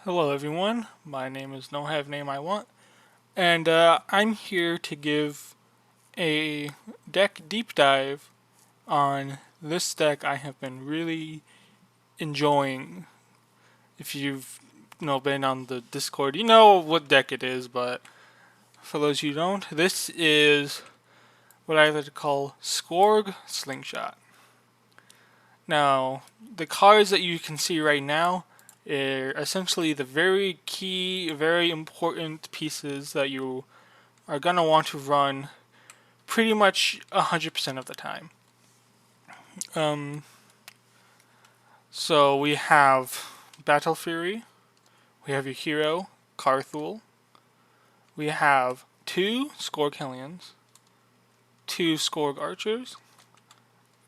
Hello everyone, my name is No Have Name I Want, and I'm here to give a deck deep dive on this deck I have been really enjoying. If you've been on the Discord, you know what deck it is, but for those who don't, this is what I like to call Skorg Slingshot. Now, the cards that you can see right now are essentially the very key, very important pieces that you are going to want to run pretty much 100% of the time. Um, so we have Battle Fury, we have your hero, Carthul, we have two Skorg Hellions, two Skorg Archers,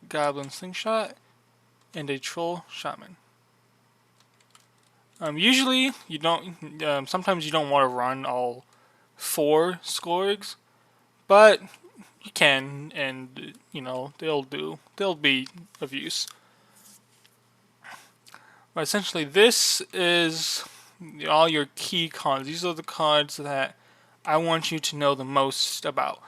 Goblin Slingshot, and a Troll Shaman. Usually, you don't. Sometimes you don't want to run all four Skorgs, but you can, and they'll do. They'll be of use. But essentially, this is all your key cards. These are the cards that I want you to know the most about.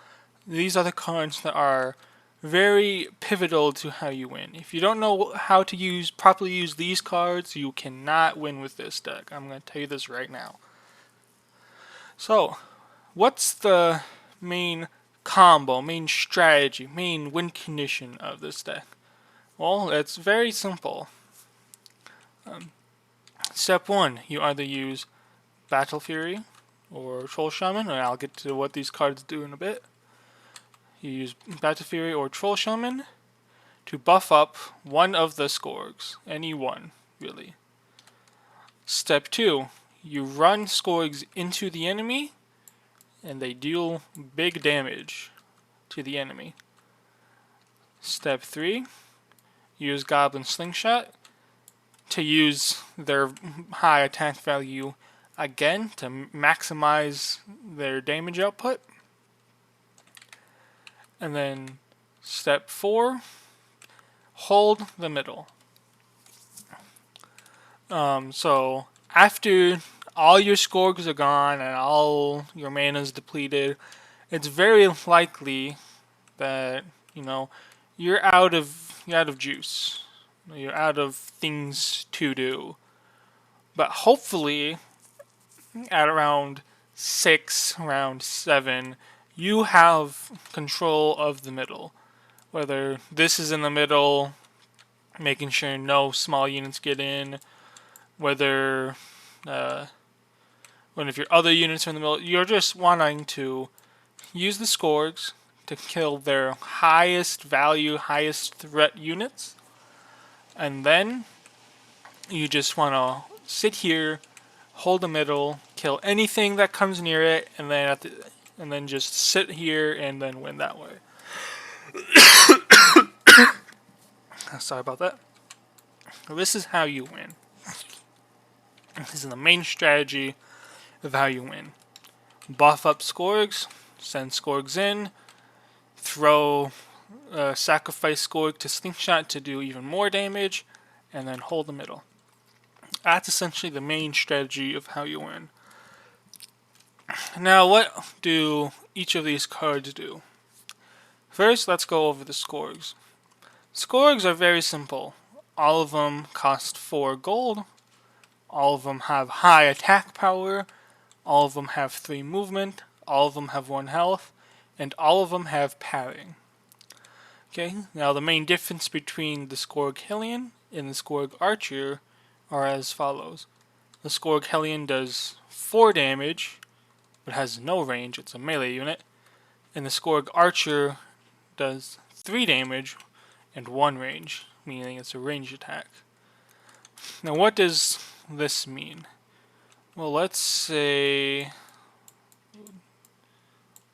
These are the cards that are very pivotal to how you win. If you don't know how to properly use these cards, you cannot win with this deck. I'm going to tell you this right now. So, what's the main combo, main strategy, main win condition of this deck? Well, it's very simple. Step 1, you either use Battle Fury or Troll Shaman, and I'll get to what these cards do in a bit. You use Battle Fury or Troll Shaman to buff up one of the Skorgs. Any one, really. Step 2, you run Skorgs into the enemy, and they deal big damage to the enemy. Step 3, use Goblin Slingshot to use their high attack value again to maximize their damage output. And then step 4, hold the middle. So after all your Skorgs are gone and all your mana is depleted, it's very likely that you're out of juice. You're out of things to do. But hopefully, at around 6, around 7, you have control of the middle. Whether this is in the middle, making sure no small units get in, whether when if your other units are in the middle, you're just wanting to use the Skorgs to kill their highest value, highest threat units, and then you just want to sit here, hold the middle, kill anything that comes near it, and then just sit here and then win that way. Sorry about that. This is how you win. This is the main strategy of how you win. Buff up Skorgs, send Skorgs in, throw sacrifice Skorg to Slingshot to do even more damage, and then hold the middle. That's essentially the main strategy of how you win. Now, what do each of these cards do? First, let's go over the Skorgs. Skorgs are very simple. All of them cost 4 gold. All of them have high attack power. All of them have 3 movement. All of them have 1 health. And all of them have parrying. Okay, now the main difference between the Skorg Hellion and the Skorg Archer are as follows. The Skorg Hellion does 4 damage, but has no range, it's a melee unit. And the Skorg Archer does 3 damage and 1 range, meaning it's a ranged attack. Now what does this mean? Well, let's say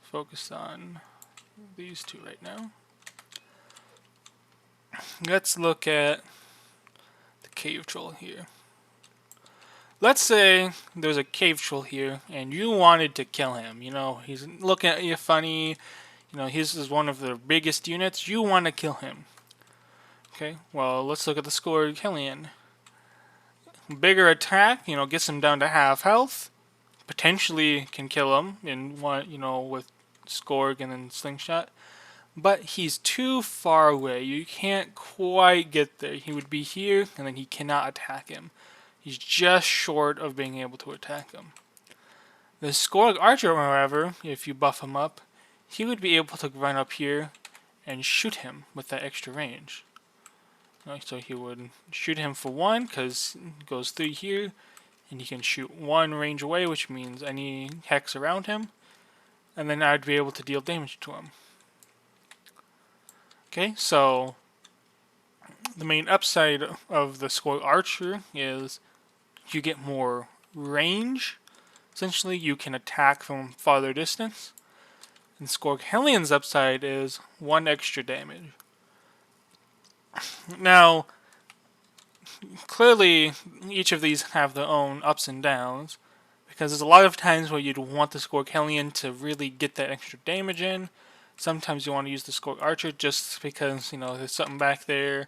focus on these two right now. Let's look at the cave troll here. Let's say there's a cave troll here and you wanted to kill him. He's looking at you funny. His is one of the biggest units. You want to kill him. Okay, well, let's look at the Skorg Hellion. Bigger attack, gets him down to half health. Potentially can kill him in one, with Skorg and then Slingshot. But he's too far away. You can't quite get there. He would be here, and then he cannot attack him. He's just short of being able to attack him. The Skorg Archer, however, if you buff him up, he would be able to run up here and shoot him with that extra range. So he would shoot him for 1, because it goes 3 here, and he can shoot 1 range away, which means any hex around him, and then I'd be able to deal damage to him. Okay, so the main upside of the Skorg Archer is you get more range. Essentially, you can attack from farther distance. And Skorg Hellion's upside is 1 extra damage. Now, clearly, each of these have their own ups and downs, because there's a lot of times where you'd want the Skorg Hellion to really get that extra damage in. Sometimes you want to use the Skorg Archer just because, there's something back there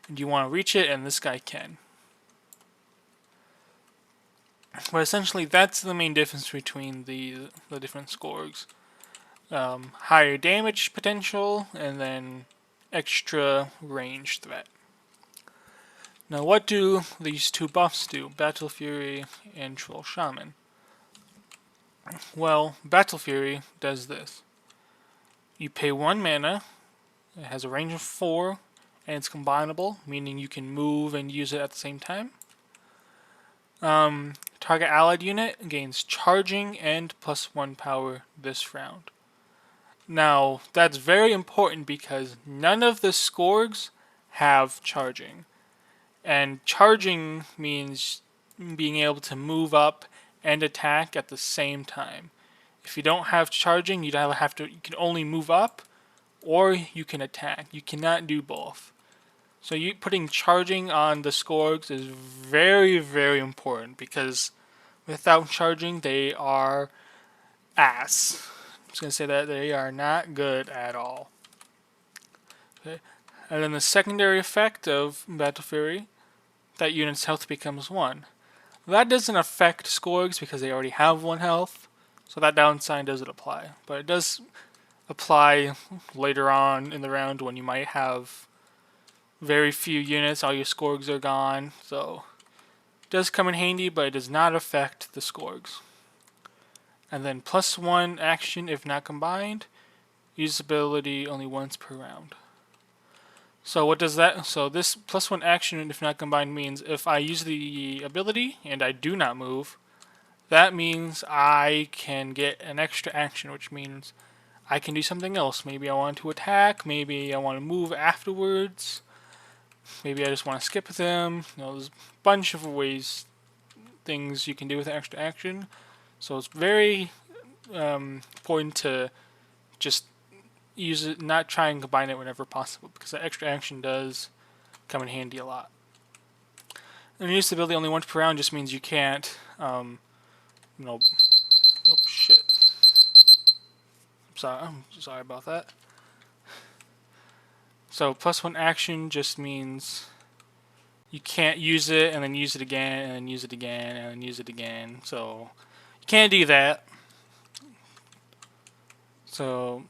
and you want to reach it, and this guy can. But essentially, that's the main difference between the different Skorgs. Higher damage potential, and then extra range threat. Now, what do these two buffs do? Battle Fury and Troll Shaman. Well, Battle Fury does this. You pay 1 mana, it has a range of 4, and it's combinable, meaning you can move and use it at the same time. Target allied unit gains charging and +1 power this round. Now, that's very important because none of the Skorgs have charging. And charging means being able to move up and attack at the same time. If you don't have charging, you can only move up, or you can attack. You cannot do both. So putting charging on the Skorgs is very, very important, because without charging, they are ass. I'm just going to say that they are not good at all. Okay. And then the secondary effect of Battle Fury, that unit's health becomes 1. That doesn't affect Skorgs because they already have 1 health, so that downside doesn't apply. But it does apply later on in the round when you might have very few units, all your Skorgs are gone, so it does come in handy, but it does not affect the Skorgs. And then +1 action if not combined, use ability only once per round. So what does that? So this +1 action if not combined means if I use the ability and I do not move, that means I can get an extra action, which means I can do something else. Maybe I want to attack, maybe I want to move afterwards, maybe I just want to skip them. There's a bunch of things you can do with extra action. So it's very important to just use it, not try and combine it whenever possible, because that extra action does come in handy a lot. And use the ability only once per round just means you can't, oh shit. I'm sorry about that. So +1 action just means you can't use it and then use it again and then use it again and then use it again. So you can't do that. So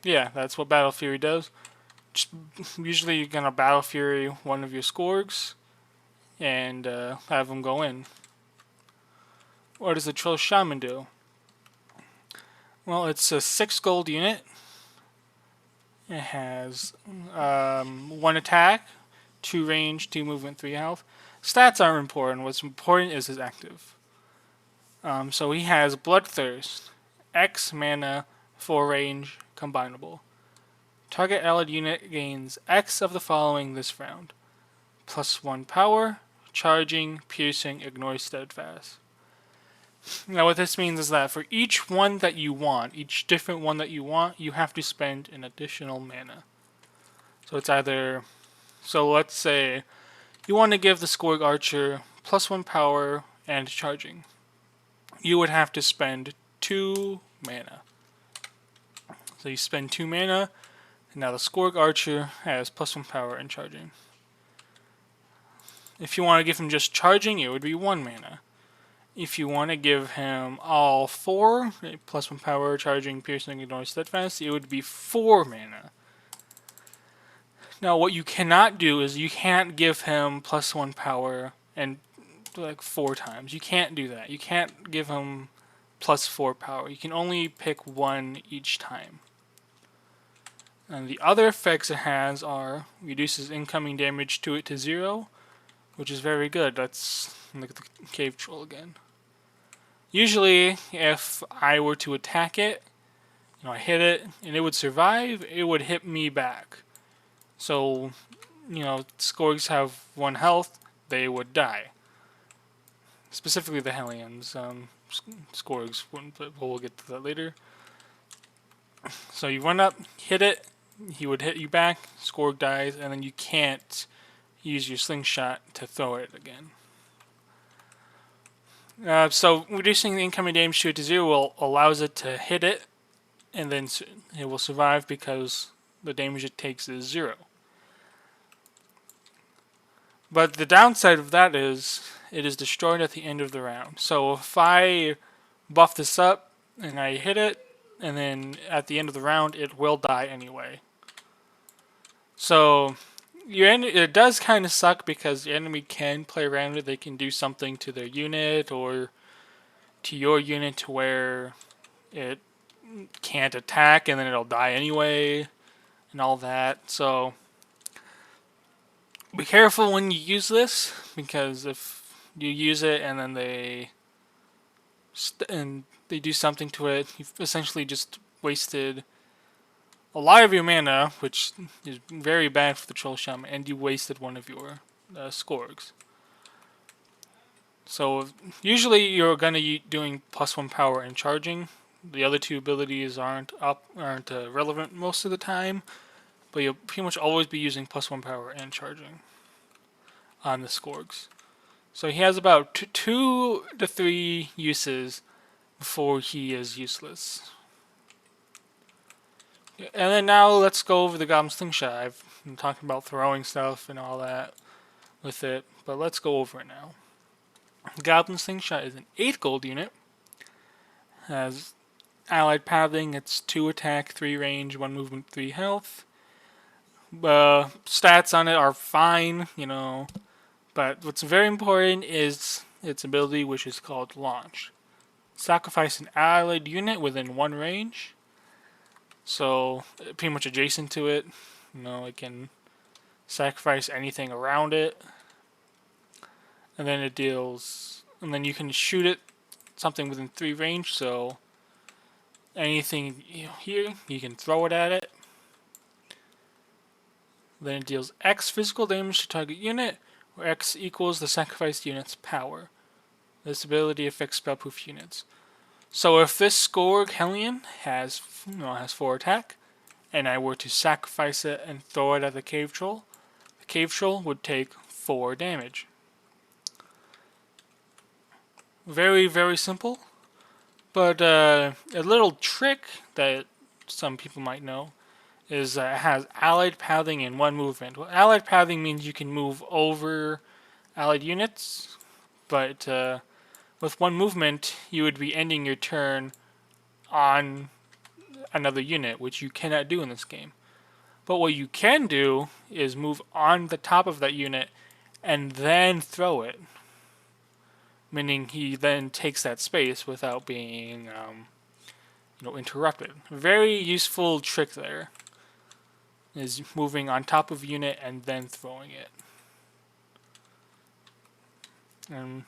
yeah, that's what Battle Fury does. Just usually you're gonna Battle Fury one of your Skorgs and have them go in. What does the Troll Shaman do? Well, it's a 6 gold unit. It has 1 attack, 2 range, 2 movement, 3 health. Stats aren't important. What's important is his active. So he has Bloodthirst, X mana, 4 range, combinable. Target allied unit gains X of the following this round: +1 power, charging, piercing, ignore steadfast. Now what this means is that for each one that you want, each different one that you want, you have to spend an additional mana. So it's either, so let's say you want to give the Skorg Archer +1 power and charging. You would have to spend 2 mana. So you spend 2 mana, and now the Skorg Archer has +1 power and charging. If you want to give him just charging, it would be 1 mana. If you want to give him all 4, +1 power, charging, piercing, ignore, steadfast, it would be 4 mana. Now, what you cannot do is you can't give him +1 power and like 4 times. You can't do that. You can't give him +4 power. You can only pick 1 each time. And the other effects it has are reduces incoming damage to it to 0, which is very good. Let's look at the cave troll again. Usually, if I were to attack it, I hit it and it would survive, it would hit me back. So, Skorgs have 1 health, they would die. Specifically the Hellions. Skorgs wouldn't, but we'll get to that later. So you run up, hit it, he would hit you back, Skorg dies, and then you can't use your slingshot to throw it again. So reducing the incoming damage to it to 0 allows it to hit it, and then it will survive because the damage it takes is 0. But the downside of that is it is destroyed at the end of the round. So if I buff this up and I hit it, and then at the end of the round it will die anyway. So it does kind of suck because the enemy can play around with it. They can do something to their unit or to your unit to where it can't attack and then it'll die anyway and all that. So be careful when you use this, because if you use it and then they do something to it, you've essentially just wasted a lot of your mana, which is very bad for the Troll Shaman, and you wasted one of your Skorgs. So usually you're gonna be doing +1 power and charging. The other 2 abilities aren't relevant most of the time, but you'll pretty much always be using +1 power and charging on the Skorgs. So he has about 2 to 3 uses before he is useless. And then now let's go over the Goblin Slingshot. I've been talking about throwing stuff and all that with it, but let's go over it now. Goblin Slingshot is an 8 gold unit. Has allied pathing, it's 2 attack, 3 range, 1 movement, 3 health. Stats on it are fine, but what's very important is its ability, which is called Launch. Sacrifice an allied unit within 1 range. So, pretty much adjacent to it. It can sacrifice anything around it. And then it deals... And then you can shoot it something within 3 range, so anything here, you can throw it at it. Then it deals X physical damage to target unit, where X equals the sacrificed unit's power. This ability affects spellproof units. So if this Skorg Hellion has 4 attack, and I were to sacrifice it and throw it at the cave troll would take 4 damage. Very, very simple. But a little trick that some people might know is it has allied pathing and 1 movement. Well, allied pathing means you can move over allied units, but with 1 movement, you would be ending your turn on another unit, which you cannot do in this game. But what you can do is move on the top of that unit and then throw it. Meaning he then takes that space without being interrupted. Very useful trick there. Is moving on top of a unit and then throwing it. And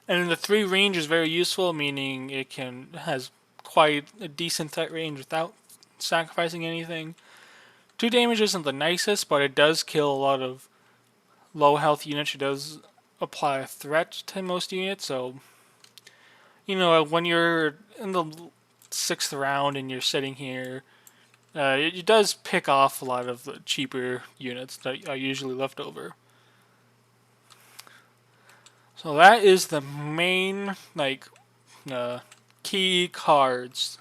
the 3 range is very useful, meaning it has quite a decent threat range without sacrificing anything. 2 damage isn't the nicest, but it does kill a lot of low health units. It does apply a threat to most units, so when you're in the 6th round and you're sitting here, it does pick off a lot of the cheaper units that are usually left over. So that is the main key cards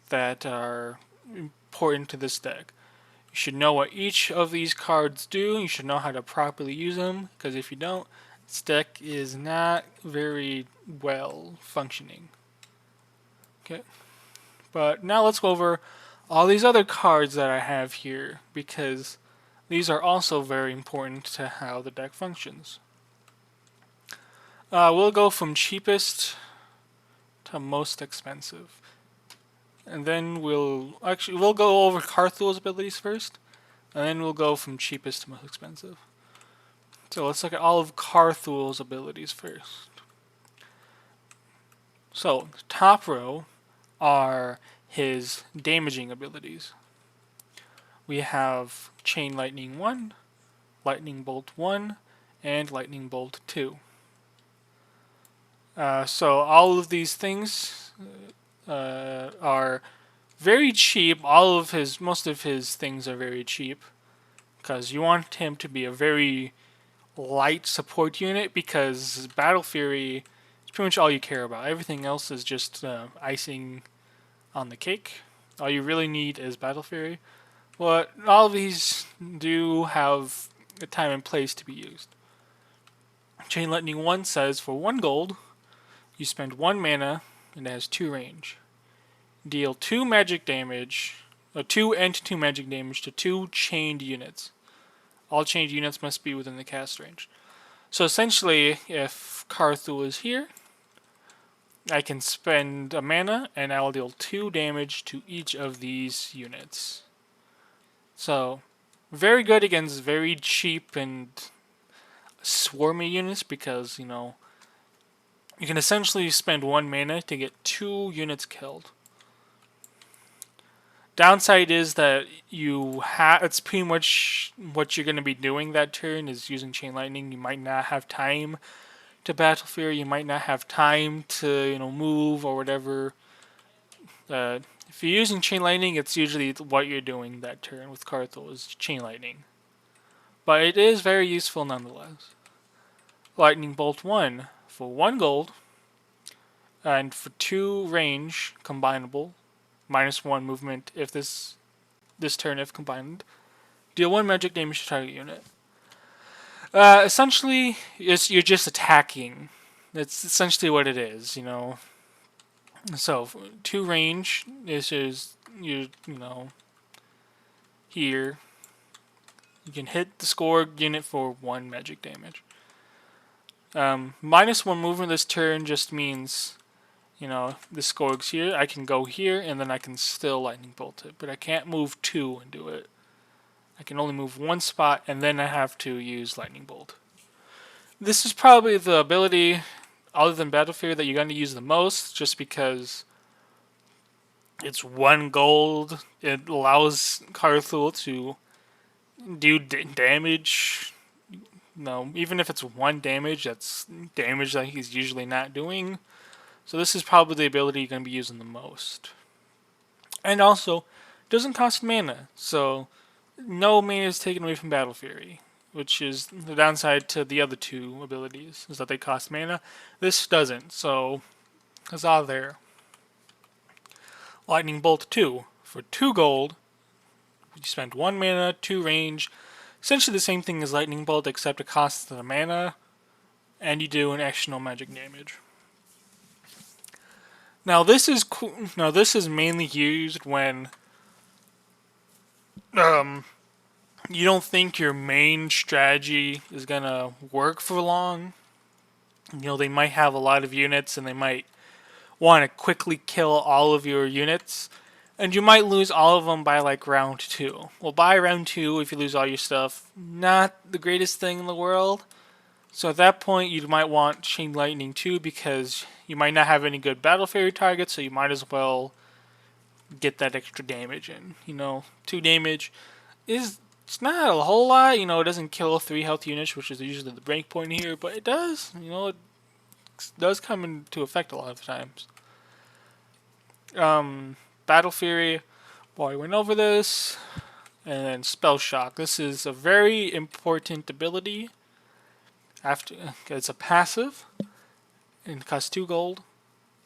that are important to this deck. You should know what each of these cards do. You should know how to properly use them, because if you don't, this deck is not very well functioning. Okay, but now let's go over all these other cards that I have here, because these are also very important to how the deck functions. We'll go from cheapest to most expensive. And then we'll go over Carthul's abilities first, and then we'll go from cheapest to most expensive. So let's look at all of Carthul's abilities first. So the top row are his damaging abilities. We have Chain Lightning 1, Lightning Bolt 1, and Lightning Bolt 2. So all of these things are very cheap. Most of his things are very cheap, because you want him to be a very light support unit, because Battle Fury is pretty much all you care about. Everything else is just icing on the cake. All you really need is Battle Fury. But all of these do have a time and place to be used. Chain Lightning 1 says for 1 gold, you spend 1 mana and it has 2 range. Deal 2 magic damage, 2 and 2 magic damage to 2 chained units. All chained units must be within the cast range. So essentially, if Carthul is here, I can spend a mana and I'll deal 2 damage to each of these units. So, very good against very cheap and swarmy units, because, you can essentially spend 1 mana to get 2 units killed. Downside is that it's pretty much what you're going to be doing that turn is using Chain Lightning. You might not have time to Battle Fury. You might not have time to move or whatever. If you're using Chain Lightning, it's usually what you're doing that turn with Carthul is Chain Lightning. But it is very useful nonetheless. Lightning Bolt 1 for 1 gold and for 2 range combinable. -1 movement if this turn if combined. Deal 1 magic damage to target unit. Essentially, you're just attacking. That's essentially what it is, So 2 range is here. You can hit the Skorg unit for 1 magic damage. -1 movement this turn just means the Skorg's here, I can go here, and then I can still Lightning Bolt it. But I can't move 2 and do it. I can only move 1 spot, and then I have to use Lightning Bolt. This is probably the ability, other than Battle Fury, that you're going to use the most, just because it's 1 gold. It allows Carthul to do damage. Even if it's 1 damage, that's damage that he's usually not doing. So this is probably the ability you're going to be using the most. And also, doesn't cost mana, so no mana is taken away from Battle Fury, which is the downside to the other 2 abilities, is that they cost mana. This doesn't, so huzzah there. Lightning Bolt 2, for 2 gold, you spend 1 mana, 2 range, essentially the same thing as Lightning Bolt, except it costs the mana, and you do an additional magic damage. Now this is mainly used when you don't think your main strategy is gonna work for long. They might have a lot of units and they might want to quickly kill all of your units, and you might lose all of them by like round 2. Well, by round 2, if you lose all your stuff, not the greatest thing in the world. So at that point, you might want Chain Lightning 2, because you might not have any good Battle Fury targets, so you might as well get that extra damage in. 2 damage it's not a whole lot. It doesn't kill 3 health units, which is usually the break point here, but it does. It does come into effect a lot of times. Battle Fury, I went over this. And then Spell Shock. This is a very important ability. It's a passive, and it costs 2 gold.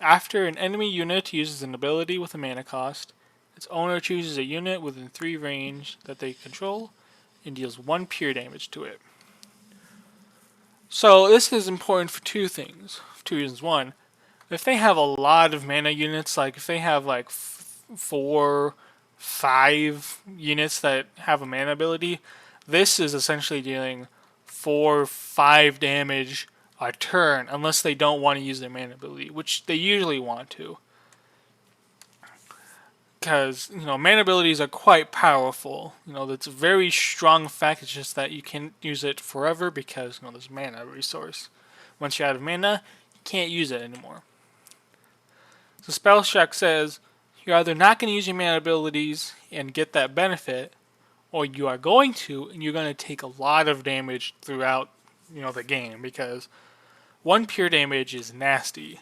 After an enemy unit uses an ability with a mana cost, Its owner chooses a unit within 3 range that they control and deals 1 pure damage to it. So this is important for 2 things. 2 reasons. 1, if they have a lot of mana units, like if they have like 4, 5 units that have a mana ability, this is essentially dealing 4, 5 damage a turn, unless they don't want to use their mana ability, which they usually want to. Because, mana abilities are quite powerful. That's a very strong fact. It's just that you can't use it forever because, there's mana resource. Once you're out of mana, you can't use it anymore. So Spell Check says you're either not going to use your mana abilities and get that benefit, or you are going to, and you're going to take a lot of damage throughout, the game, because 1 pure damage is nasty.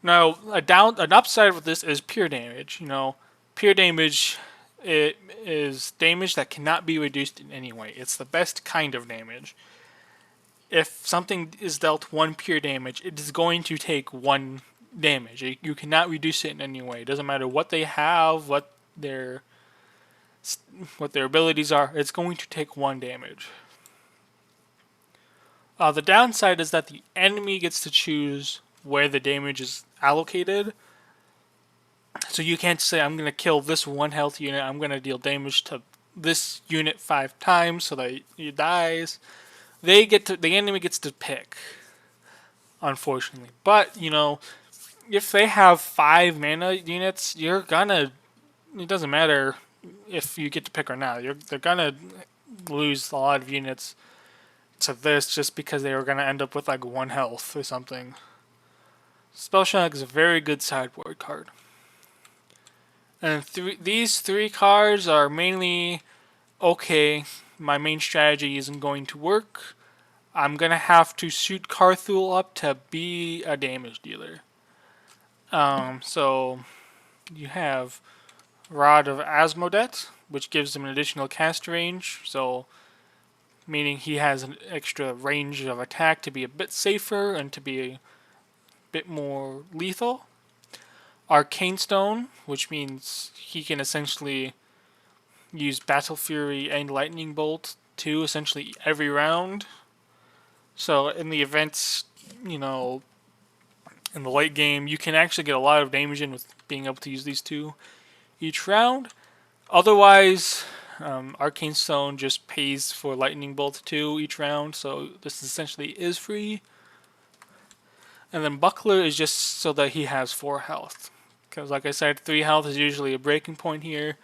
Now, an upside with this is pure damage. Pure damage, it is damage that cannot be reduced in any way. It's the best kind of damage. If something is dealt 1 pure damage, it is going to take 1 damage. You cannot reduce it in any way. It doesn't matter what they have, what their abilities are. It's going to take 1 damage. The downside is that the enemy gets to choose where the damage is allocated. So you can't say, I'm going to kill this 1 health unit, I'm going to deal damage to this unit 5 times so that it dies. The enemy gets to pick, unfortunately. But, if they have 5 mana units, it doesn't matter if you get to pick or not. They're gonna lose a lot of units to this just because they were gonna end up with like 1 health or something. Spell Check is a very good sideboard card. And these 3 cards are mainly, okay, my main strategy isn't going to work. I'm going to have to suit Carthul up to be a damage dealer. So you have Rod of Asmodet, which gives him an additional cast range, so meaning he has an extra range of attack to be a bit safer and to be a bit more lethal. Arcane Stone, which means he can essentially use Battle Fury and Lightning Bolt too, essentially every round. So in the events, in the late game, you can actually get a lot of damage in with being able to use these 2 each round. Otherwise, Arcane Stone just pays for Lightning Bolt 2 each round, so this essentially is free. And then Buckler is just so that he has 4 health. Because like I said, 3 health is usually a breaking point here.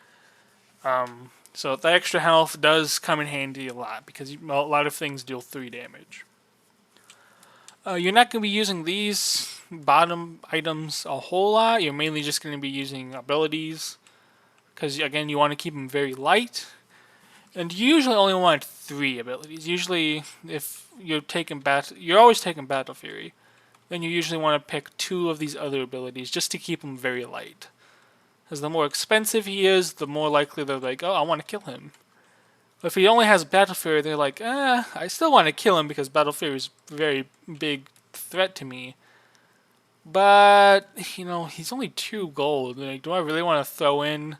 So the extra health does come in handy a lot, because a lot of things deal 3 damage. You're not going to be using these bottom items a whole lot. You're mainly just going to be using abilities, because again, you want to keep them very light. And you usually only want 3 abilities. Usually, if you're always taking Battle Fury, then you usually want to pick 2 of these other abilities just to keep them very light. Because the more expensive he is, the more likely they're like, oh, I want to kill him. If he only has Battle Fury, they're like, I still want to kill him because Battle Fury is a very big threat to me. But, he's only 2 gold. Like, do I really want to throw in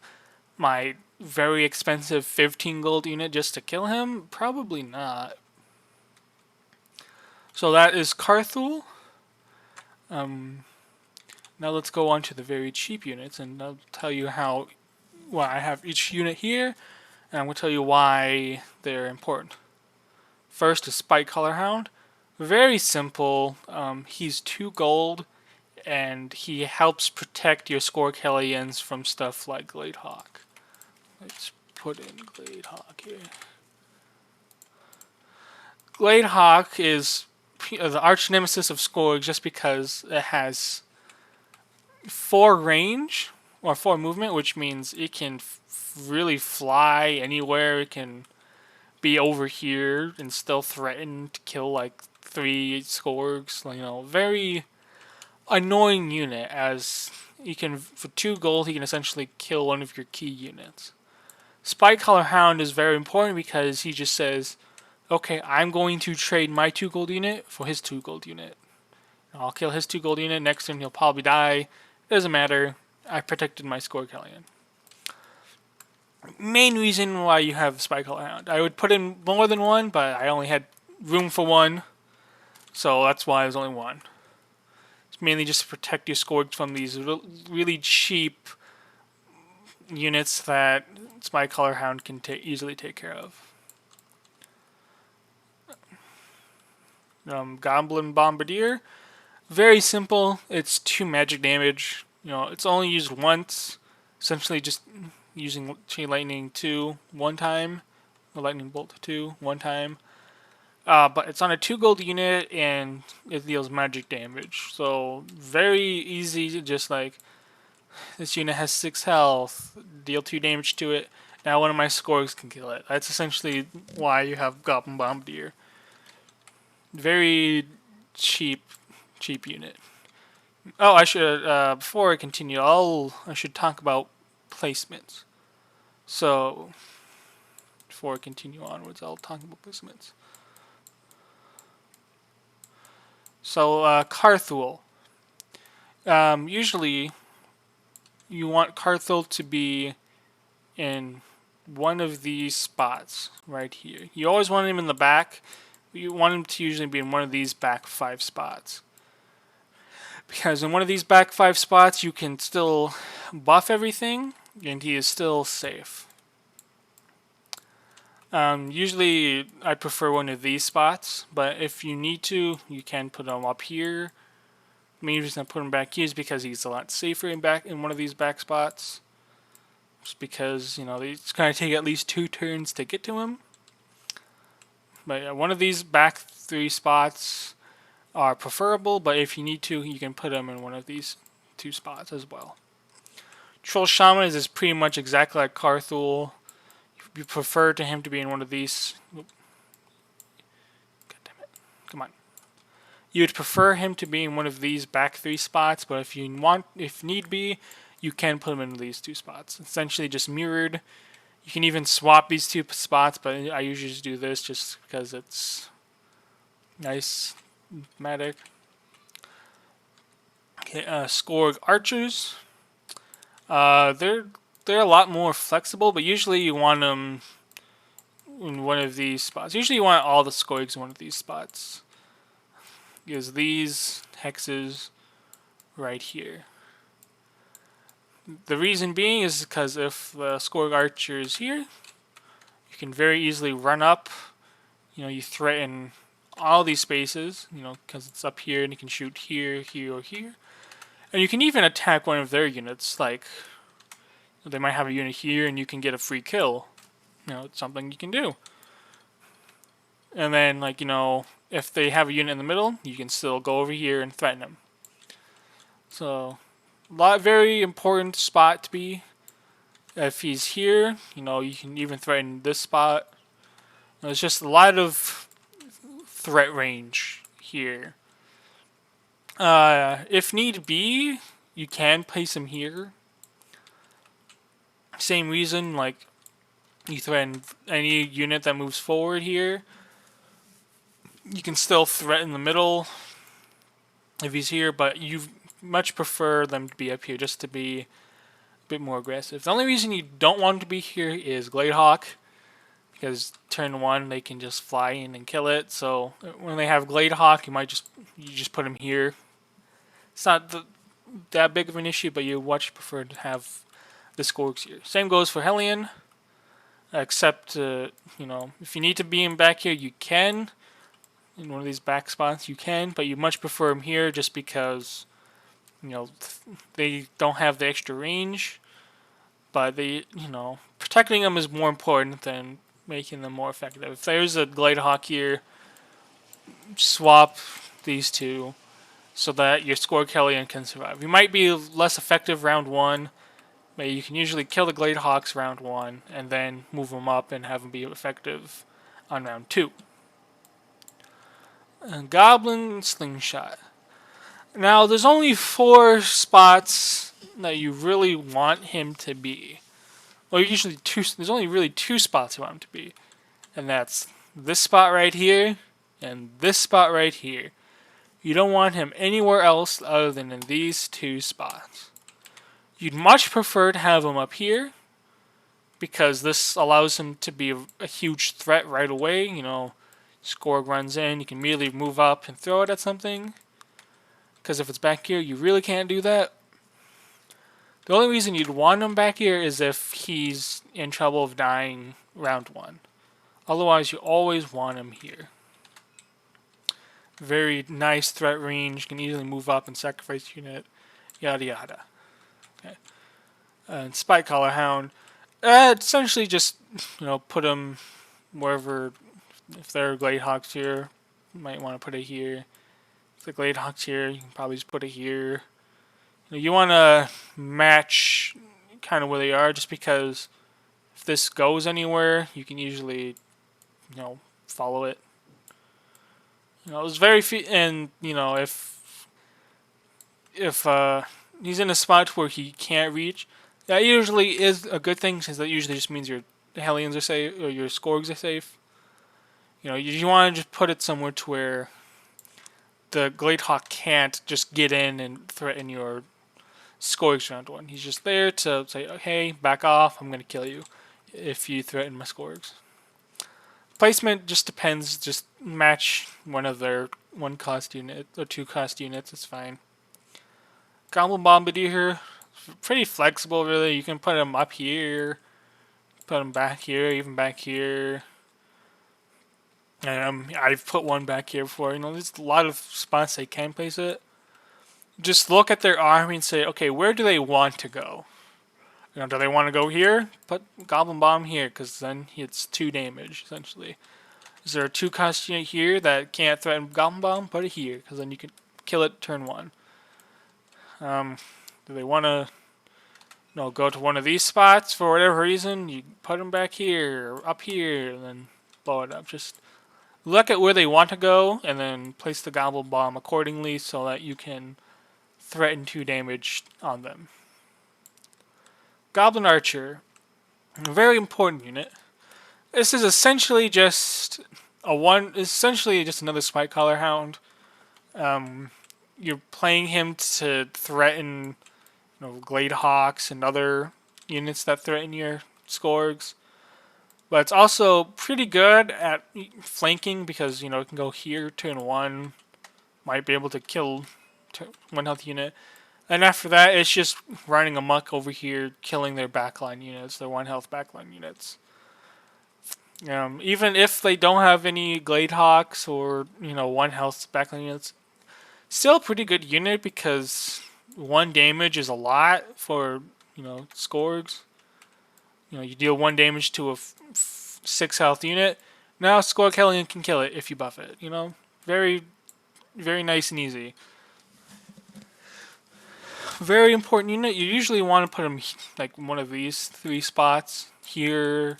my very expensive 15 gold unit just to kill him? Probably not. So that is Carthul. Now let's go on to the very cheap units, and I'll tell you I have each unit here, and I'm going to tell you why they're important. First is Spike Collar Hound. Very simple. He's 2 gold, and he helps protect your Skorg Hellions from stuff like Glade Hawk. Let's put in Glade Hawk here. Glade Hawk is the arch nemesis of Skorg just because it has 4 range or 4 movement, which means it can really fly anywhere. It can be over here and still threaten to kill like 3 Skorgs. Very annoying unit, as he can, for 2 gold, he can essentially kill one of your key units. Spike Collar Hound is very important because he just says, okay, I'm going to trade my 2 gold unit for his 2 gold unit. I'll kill his 2 gold unit, next turn he'll probably die. Doesn't matter. I protected my Skorg Hellion. Main reason why you have Spike Hound. I would put in more than one, but I only had room for one, so that's why there's only one. It's mainly just to protect your Skorg from these really cheap units that Spike Hound can easily take care of. Goblin Bombardier, very simple. It's 2 magic damage. It's only used once. Essentially, just using Chain Lightning 2 one time, the Lightning Bolt 2 one time. But it's on a 2 gold unit and it deals magic damage. So very easy to just like, this unit has 6 health, deal 2 damage to it. Now one of my Skorgs can kill it. That's essentially why you have Goblin Bombardier. Very cheap unit. Oh, I should before I continue, I should talk about placements. So before I continue onwards, I'll talk about placements. So Carthul. Usually, you want Carthul to be in one of these spots right here. You always want him in the back. You want him to usually be in one of these back 5 spots. Because in one of these back 5 spots, you can still buff everything, and he is still safe. Usually, I prefer one of these spots, but if you need to, you can put him up here. The main reason I put him back here is because he's a lot safer in one of these back spots. Just because, it's going to take at least 2 turns to get to him. But yeah, one of these back 3 spots are preferable, but if you need to, you can put them in one of these 2 spots as well. Troll Shaman is pretty much exactly like Carthul. You prefer to him to be in one of these. God damn it! Come on. You would prefer him to be in one of these back 3 spots, but if need be, you can put him in these 2 spots. Essentially, just mirrored. You can even swap these 2 spots, but I usually just do this just because it's nice, matic. Okay, Skorg Archers. They're a lot more flexible, but usually you want them in one of these spots. Usually you want all the Skorgs in one of these spots. Because these hexes right here. The reason being is because if the Skorg Archer is here, you can very easily run up. You threaten all these spaces, because it's up here and you can shoot here, here, or here. And you can even attack one of their units, like they might have a unit here and you can get a free kill. It's something you can do. And then, if they have a unit in the middle, you can still go over here and threaten them. So, very important spot to be. If he's here, you can even threaten this spot. There's just a lot of threat range here. If need be, you can place him here. Same reason, like you threaten any unit that moves forward here. You can still threaten the middle if he's here, but you much prefer them to be up here just to be a bit more aggressive. The only reason you don't want him to be here is Gladehawk, because turn 1 they can just fly in and kill it. So when they have Gladehawk, you just put him here. It's not that big of an issue, but you much prefer to have the Skorgs here. Same goes for Hellion, except if you need to be him back here, you can. In one of these back spots, you can, but you much prefer him here just because they don't have the extra range. But protecting them is more important than making them more effective. If there's a Gladehawk here, swap these 2 so that your Skorg Hellion can survive. You might be less effective round 1, but you can usually kill the Gladehawks round 1 and then move them up and have them be effective on round 2. Goblin Slingshot. Now, there's only 4 spots that you really want him to be. Well, usually 2. There's only really 2 spots you want him to be, and that's this spot right here and this spot right here. You don't want him anywhere else other than in these 2 spots. You'd much prefer to have him up here because this allows him to be a huge threat right away. You know, Skorg runs in, you can immediately move up and throw it at something. Because if it's back here, you really can't do that. The only reason you'd want him back here is if he's in trouble of dying round 1. Otherwise, you always want him here. Very nice threat range, can easily move up and sacrifice unit, yada yada. Okay. And Spike Collar Hound, essentially just, put them wherever. If there are Gladehawks here, you might want to put it here. If the Gladehawks here, you can probably just put it here. You want to match kind of where they are, just because if this goes anywhere, you can usually, follow it. It's very and if he's in a spot where he can't reach, that usually is a good thing, because that usually just means your Hellions are safe or your Skorgs are safe. You want to just put it somewhere to where the Gladehawk can't just get in and threaten your Skorgs round 1. He's just there to say, hey, back off, I'm going to kill you if you threaten my Skorgs. Placement just depends, just match one of their 1 cost unit or 2 cost units, it's fine. Goblin Bombardier here, pretty flexible really. You can put him up here, put him back here, even back here. I've put one back here before. There's a lot of spots they can place it. Just look at their army and say, okay, where do they want to go? Do they want to go here? Put Goblin Bomb here, because then it's 2 damage, essentially. Is there a 2 cost unit here that can't threaten Goblin Bomb? Put it here, because then you can kill it turn 1. Do they want to go to one of these spots for whatever reason? You put them back here, or up here, and then blow it up. Just look at where they want to go, and then place the Goblin Bomb accordingly so that you can threaten 2 damage on them. Goblin Archer, a very important unit. This is essentially just another Spike Collar Hound. You're playing him to threaten, Gladehawks and other units that threaten your Skorgs. But it's also pretty good at flanking because, it can go here, turn 1. Might be able to kill 1 health unit. And after that, it's just running amok over here, killing their backline units, their 1 health backline units. Even if they don't have any Gladehawks or, 1 health backline units, still a pretty good unit because 1 damage is a lot for, Skorgs. You deal 1 damage to a 6 health unit. Now Skorg Hellion can kill it if you buff it. Very, very nice and easy. Very important unit. You usually want to put him like one of these 3 spots. Here,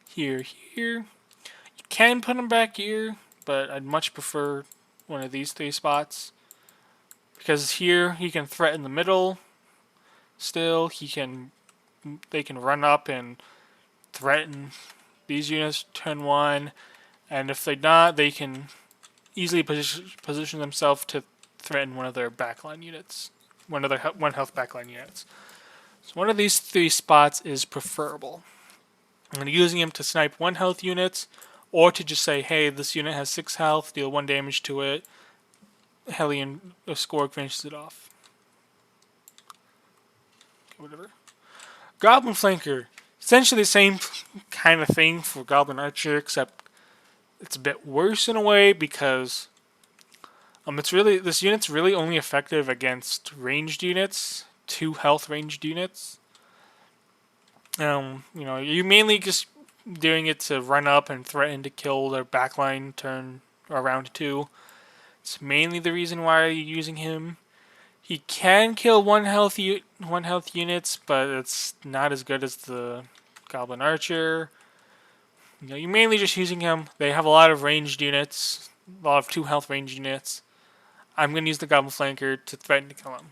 here, here. You can put him back here, but I'd much prefer one of these 3 spots. Because here he can threaten the middle. Still, they can run up and threaten these units turn 1. And if they're not, they can easily position themselves to threaten one of their backline units. One of their 1 health backline units. So one of these 3 spots is preferable. I'm using him to snipe 1 health units, or to just say, hey, this unit has 6 health, deal 1 damage to it. Hellion or Skorg finishes it off. Okay, whatever. Goblin Flanker. Essentially the same kind of thing for Goblin Archer, except it's a bit worse in a way because this unit's really only effective against ranged units, 2 health ranged units. You mainly just doing it to run up and threaten to kill their backline turn around 2. It's mainly the reason why you're using him. He can kill 1 health units, but it's not as good as the Goblin Archer. You're mainly just using him. They have a lot of ranged units, a lot of 2 health ranged units. I'm going to use the Goblin Flanker to threaten to kill him.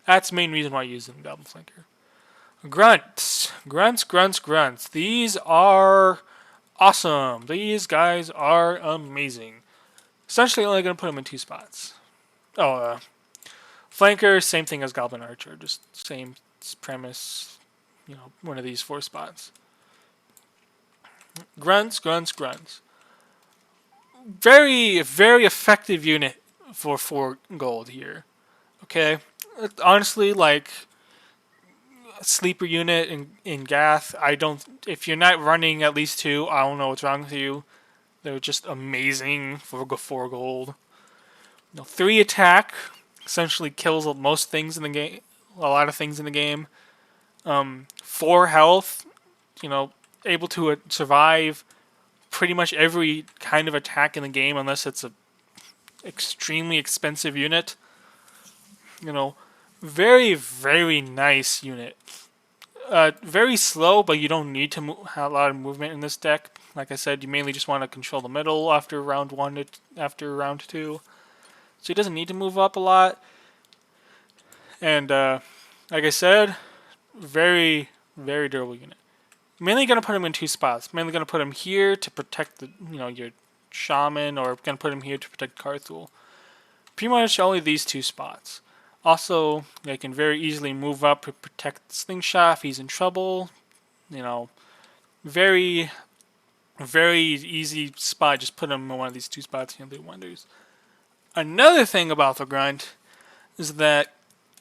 That's the main reason why I use the Goblin Flanker. Grunts. Grunts. These are awesome. These guys are amazing. Essentially only going to put them in 2 spots. Flanker, same thing as Goblin Archer, just same premise. One of these 4 spots. Grunts, grunts, grunts. Very, very effective unit for 4 gold here. Okay, honestly, like sleeper unit in Gath. I don't. If you're not running at least 2, I don't know what's wrong with you. They're just amazing for 4 gold. 3 attack essentially kills most things in the game. A lot of things in the game. 4 health. Able to survive pretty much every kind of attack in the game, unless it's a extremely expensive unit. Very, very nice unit. Very slow, but you don't need to have a lot of movement in this deck. Like I said, you mainly just want to control the middle after round 1 after round 2. So he doesn't need to move up a lot. And like I said, very, very durable unit. Mainly going to put him in 2 spots. Mainly going to put him here to protect your Shaman, or going to put him here to protect Carthul. Pretty much only these 2 spots. Also, they can very easily move up to protect Slingshot if he's in trouble. Very, very easy spot. Just put him in one of these 2 spots and he'll do wonders. Another thing about the Grunt is that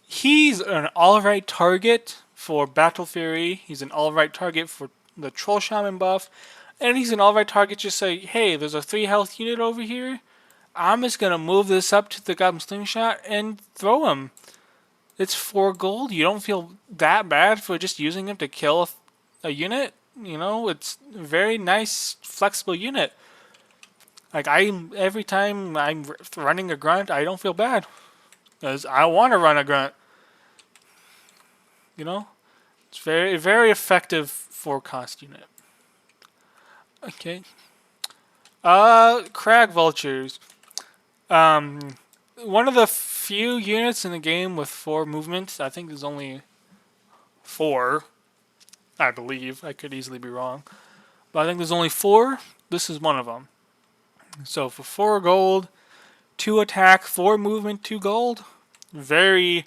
he's an alright target for Battle Fury. He's an alright target for the Troll Shaman buff. And he's an alright target just say, hey, there's a 3 health unit over here. I'm just going to move this up to the Goblin Slingshot and throw him. It's 4 gold. You don't feel that bad for just using him to kill a unit. It's a very nice, flexible unit. Like, every time I'm running a Grunt, I don't feel bad. Because I want to run a Grunt. It's very, very effective 4 cost unit. Okay. Crag Vultures. One of the few units in the game with 4 movements. I think there's only 4. I believe. I could easily be wrong. But I think there's only 4. This is one of them. So for 4 gold, 2 attack, 4 movement, 2 gold. Very,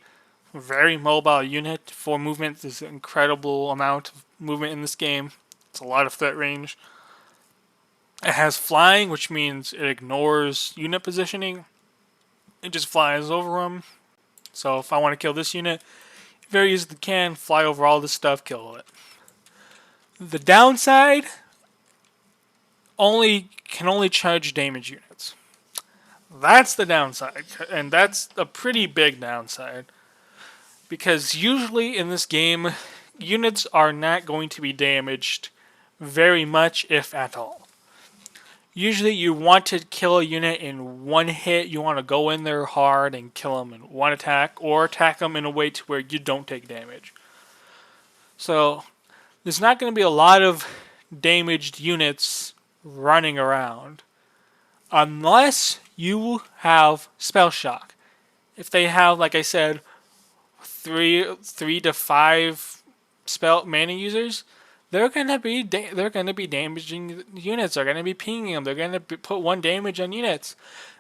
very mobile unit. 4 movement is an incredible amount of movement in this game. It's a lot of threat range. It has flying, which means it ignores unit positioning. It just flies over them. So if I want to kill this unit, very easily can fly over all this stuff, kill it. The downside, can only charge damage units. That's the downside, and that's a pretty big downside. Because usually in this game, units are not going to be damaged very much, if at all. Usually you want to kill a unit in 1 hit. You want to go in there hard and kill them in 1 attack, or attack them in a way to where you don't take damage. So there's not going to be a lot of damaged units running around unless you have Spell Shock. If they have, like I said, 3 to 5 spell mana users, they're gonna be damaging units. They're gonna be pinging them. They're gonna put 1 damage on units.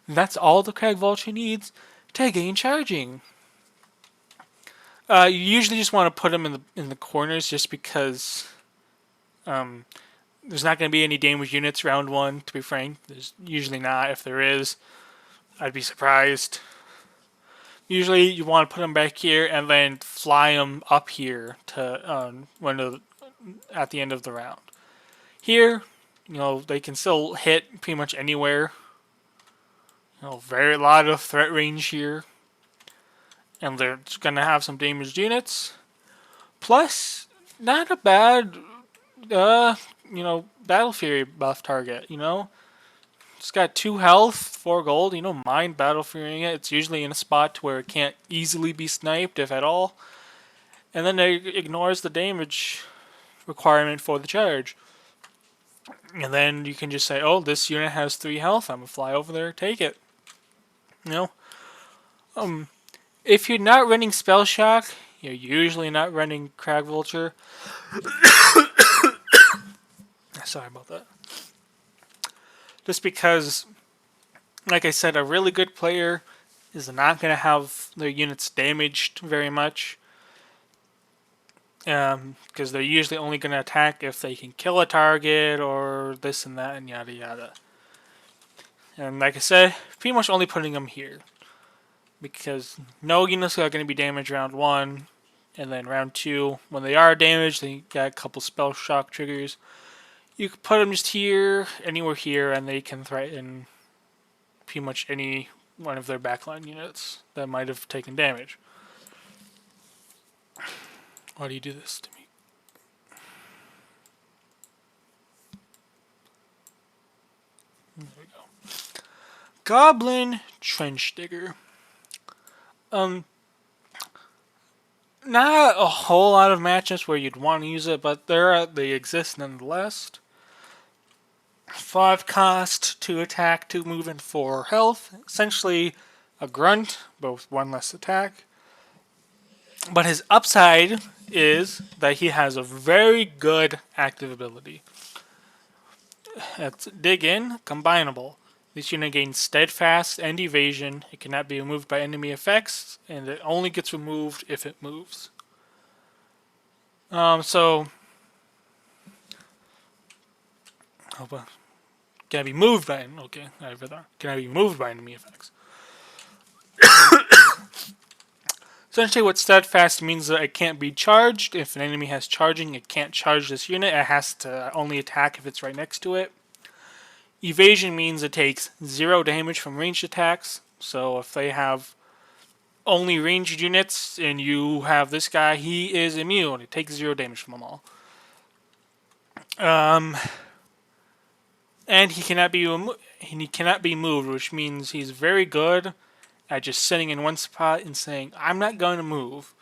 That's all the Crag Vulture needs to gain charging. You usually just want to put them in the corners, just because there's not gonna be any damage units round 1. To be frank, there's usually not. If there is, I'd be surprised. Usually, you want to put them back here and then fly them up here to at the end of the round. Here, they can still hit pretty much anywhere. Very lot of threat range here. And they're going to have some damaged units. Plus, not a bad, Battle Fury buff target, It's got 2 health, 4 gold. You don't mind Battle Furying it. It's usually in a spot where it can't easily be sniped, if at all. And then it ignores the damage requirement for the charge. And then you can just say, oh, this unit has 3 health. I'm going to fly over there, take it. If you're not running Spell Shock, you're usually not running Crag Vulture. Sorry about that. Just because, like I said, a really good player is not going to have their units damaged very much. Because they're usually only going to attack if they can kill a target or this and that and yada yada. And like I said, pretty much only putting them here. Because no units are going to be damaged round 1. And then round 2, when they are damaged, they got a couple spell shock triggers. You can put them just here, anywhere here, and they can threaten pretty much any one of their backline units that might have taken damage. Why do you do this to me? There we go. Goblin Trench Digger. Not a whole lot of matches where you'd want to use it, but they exist nonetheless. 5 cost, 2 attack, 2 move, and 4 health. Essentially a grunt, but with 1 less attack. But his upside is that he has a very good active ability. It's Dig In, combinable. This unit gains steadfast and evasion. It cannot be removed by enemy effects, and it only gets removed if it moves. So can I be moved by okay, can I be moved by enemy effects? Essentially what steadfast means is that it can't be charged. If an enemy has charging, it can't charge this unit. It has to only attack if it's right next to it. Evasion means it takes 0 damage from ranged attacks. So if they have only ranged units and you have this guy, he is immune. It takes 0 damage from them all. And he cannot be moved, which means he's very good at just sitting in one spot and saying, I'm not going to move.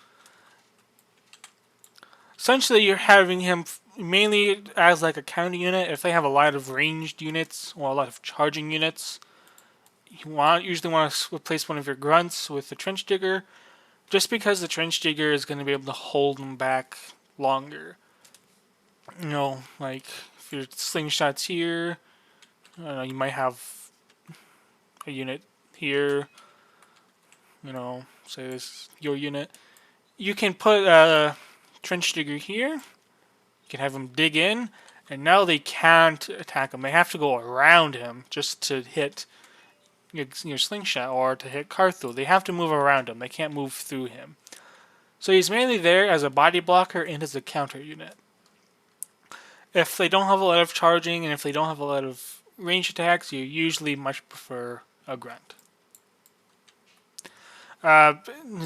Essentially, you're having him mainly as like a counter unit. If they have a lot of ranged units or a lot of charging units, you usually want to replace one of your grunts with the Trench Digger, just because the Trench Digger is going to be able to hold them back longer. You know, like if your slingshot's here, you might have a unit here. You know, say this is your unit. You can put a Trench Digger here. You can have him dig in, and now they can't attack him. They have to go around him just to hit your slingshot or to hit Carthu. They have to move around him. They can't move through him. So he's mainly there as a body blocker and as a counter unit. If they don't have a lot of charging and if they don't have a lot of range attacks, you usually much prefer a grunt.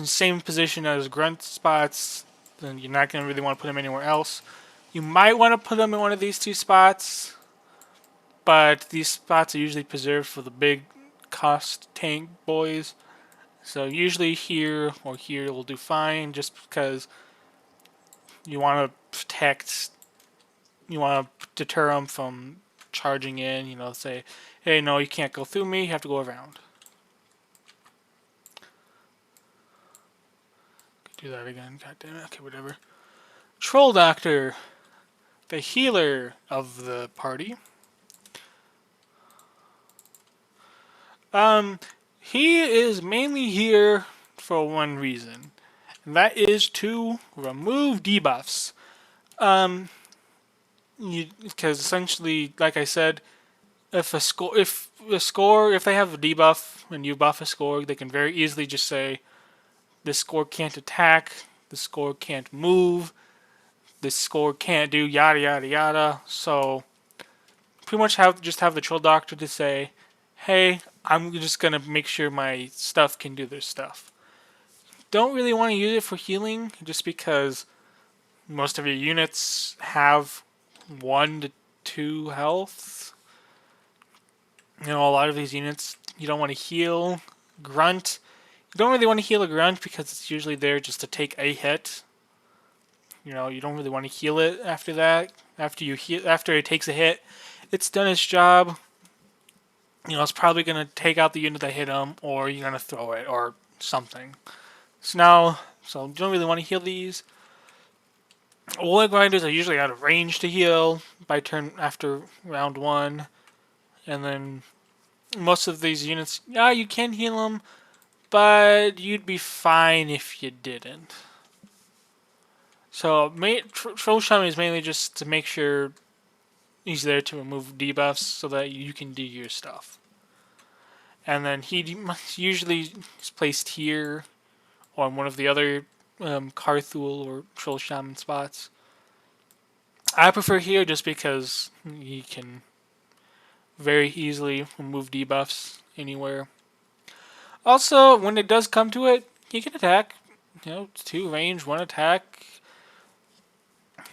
Same position as grunt spots, then you're not going to really want to put them anywhere else. You might want to put them in one of these 2 spots, but these spots are usually preserved for the big cost tank boys. So usually here or here will do fine, just because you want to protect, you want to deter them from charging in, you know, say, hey, no, you can't go through me, you have to go around. Do that again, god damn it, okay, whatever. Troll Doctor, the healer of the party. He is mainly here for one reason, and that is to remove debuffs. Because essentially, like I said, if they have a debuff and you buff a Skorg, they can very easily just say, this Skorg can't attack, this Skorg can't move, this Skorg can't do yada yada yada. So pretty much just have the Troll Doctor to say, hey, I'm just gonna make sure my stuff can do their stuff. Don't really want to use it for healing, just because most of your units have 1 to 2 health. You know, a lot of these units you don't want to heal. Grunt, you don't really want to heal a grunt because it's usually there just to take a hit. You know, you don't really want to heal it after that. After it takes a hit, it's done its job. You know, it's probably going to take out the unit that hit him, or you're going to throw it, or something. So you don't really want to heal these. Oil grinders are usually out of range to heal by turn after round 1. And then most of these units, yeah, you can heal them, but you'd be fine if you didn't. So Troll Shaman is mainly just to make sure he's there to remove debuffs so that you can do your stuff. And then he usually is placed here or on one of the other Carthul or Troll Shaman spots. I prefer here just because he can very easily remove debuffs anywhere. Also, when it does come to it, he can attack. 2 range, 1 attack.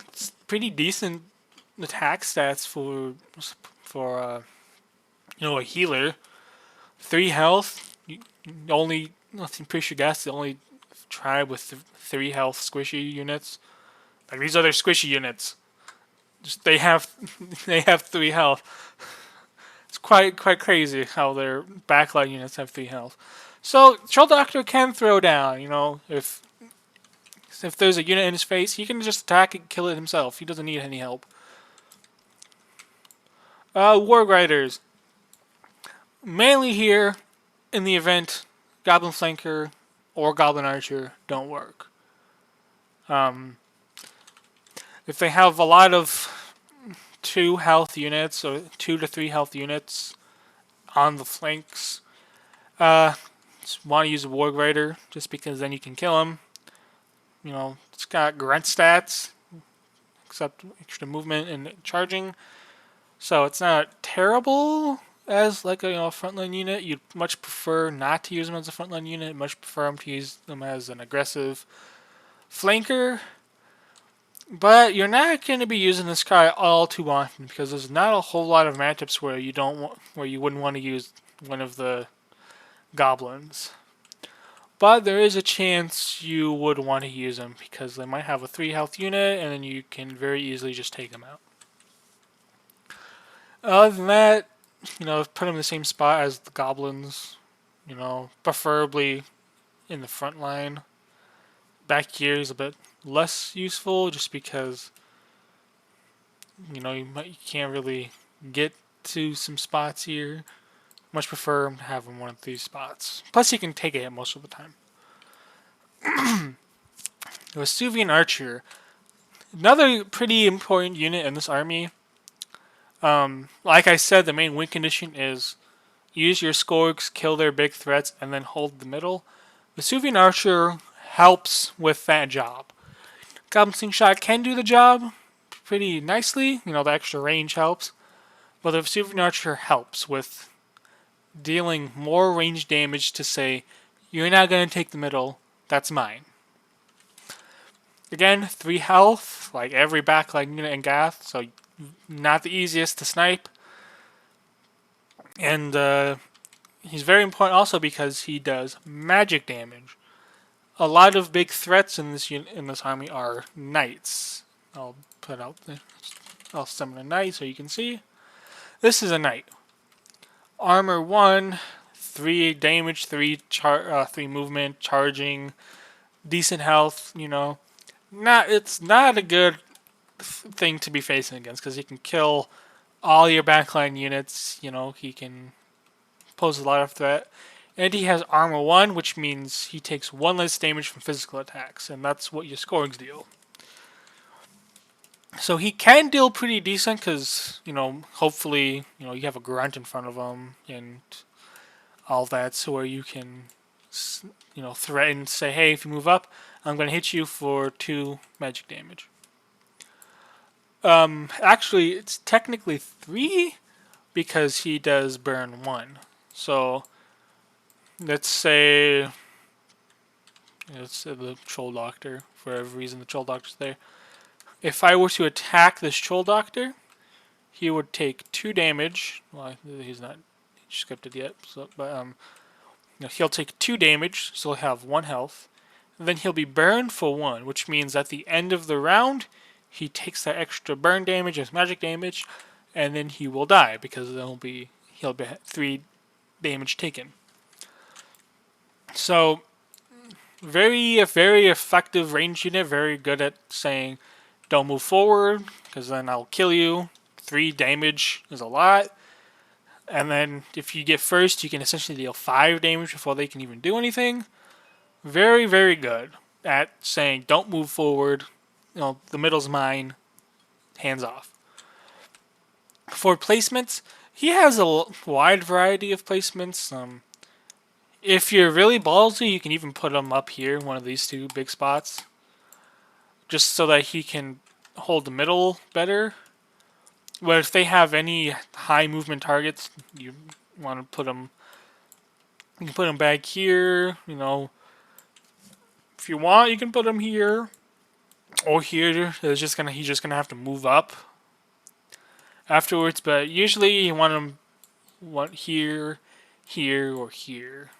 It's pretty decent attack stats for a healer. 3 health. I'm pretty sure that's the only tribe with 3 health squishy units. Like these other squishy units, they have 3 health. It's quite crazy how their backline units have 3 health. So Troll Doctor can throw down. If there's a unit in his face, he can just attack and kill it himself. He doesn't need any help. War Riders. Mainly here, in the event Goblin Flanker or Goblin Archer don't work. If they have a lot of 2 health units or 2 to 3 health units on the flanks, just want to use a Warg Rider just because then you can kill him. It's got grunt stats, except extra movement and charging, so it's not terrible as like a frontline unit. You'd much prefer not to use them as a frontline unit. Much prefer to use them as an aggressive flanker. But you're not going to be using this guy all too often because there's not a whole lot of matchups where you wouldn't want to use one of the goblins. But there is a chance you would want to use them because they might have a 3 health unit and then you can very easily just take them out. Other than that, put them in the same spot as the goblins. Preferably in the front line. Back here is a bit less useful just because you can't really get to some spots here. Much prefer to have him one of these spots. Plus he can take a hit most of the time. The Vesuvian Archer. Another pretty important unit in this army. Like I said, the main win condition is use your Skorgs, kill their big threats, and then hold the middle. Vesuvian Archer helps with that job. Goblin Slingshot can do the job pretty nicely. The extra range helps. But the Vesuvian Archer helps with dealing more range damage to say, you're not going to take the middle, that's mine. Again, 3 health, like every backline unit in Gath, so not the easiest to snipe. And he's very important also because he does magic damage. A lot of big threats in this army are knights. I'll summon a knight so you can see. This is a knight. Armor 1, 3 damage, 3 movement, charging, decent health. It's not a good thing to be facing against because he can kill all your backline units. He can pose a lot of threat. And he has armor 1, which means he takes 1 less damage from physical attacks, and that's what your Skorgs deal. So he can deal pretty decent because, hopefully, you have a grunt in front of him and all that, so where you can, threaten, say, hey, if you move up, I'm going to hit you for 2 magic damage. Actually, it's technically 3 because he does burn 1. So let's say the Troll Doctor, for whatever reason the Troll Doctor's there. If I were to attack this Troll Doctor, he would take 2 damage. Well, he's not scripted yet, but he'll take 2 damage, so he'll have 1 health. And then he'll be burned for 1, which means at the end of the round, he takes that extra burn damage as magic damage, and then he will die because he'll be 3 damage taken. So, very effective range unit, very good at saying, don't move forward, because then I'll kill you. 3 damage is a lot. And then if you get first, you can essentially deal 5 damage before they can even do anything. Very, very good at saying, don't move forward. The middle's mine. Hands off. For placements, he has a wide variety of placements. If you're really ballsy, you can even put him up here, one of these 2 big spots. Just so that he can hold the middle better. But if they have any high movement targets, you want to put them. You can put them back here. If you want, you can put them here or here. He's just gonna have to move up afterwards. But usually, you want them here, here, or here,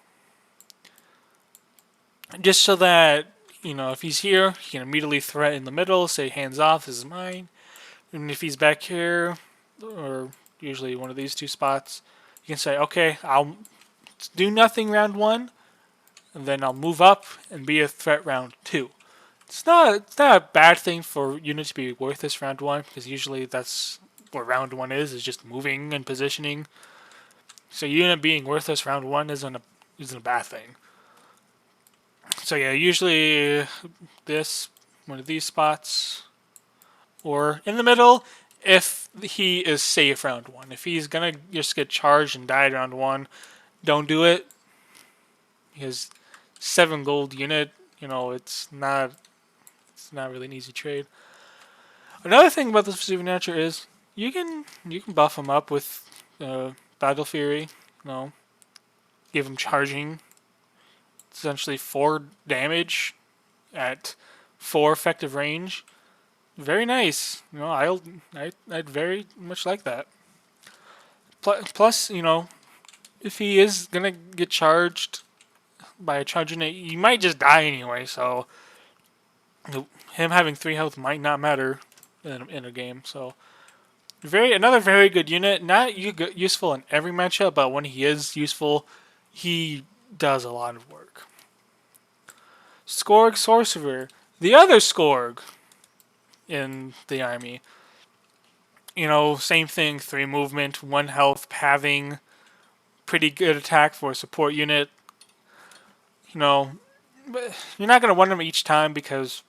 just so that if he's here, he can immediately threaten the middle. Say, hands off. This is mine. And if he's back here, or usually one of these 2 spots, you can say, okay, I'll do nothing round 1, and then I'll move up and be a threat round 2. It's not a bad thing for units to be worthless round 1, because usually that's what round 1 is just moving and positioning. So unit being worthless round 1 isn't a bad thing. So yeah, usually one of these spots, or in the middle, if he is safe round 1. If he's gonna just get charged and die round 1, don't do it. His 7 gold unit, it's not really an easy trade. Another thing about this Vesuvian Archer is you can buff him up with Battle Fury. Give him charging. Essentially 4 damage at 4 effective range. Very nice. I'd very much like that. Plus, if he is gonna get charged by a charging it, you might just die anyway. So him having 3 health might not matter in a game. So another very good unit. Not useful in every matchup, but when he is useful, he does a lot of work. Skorg Sorcerer, the other Skorg in the army. Same thing, 3 movement, 1 health, pathing, pretty good attack for a support unit. But you're not going to run him each time because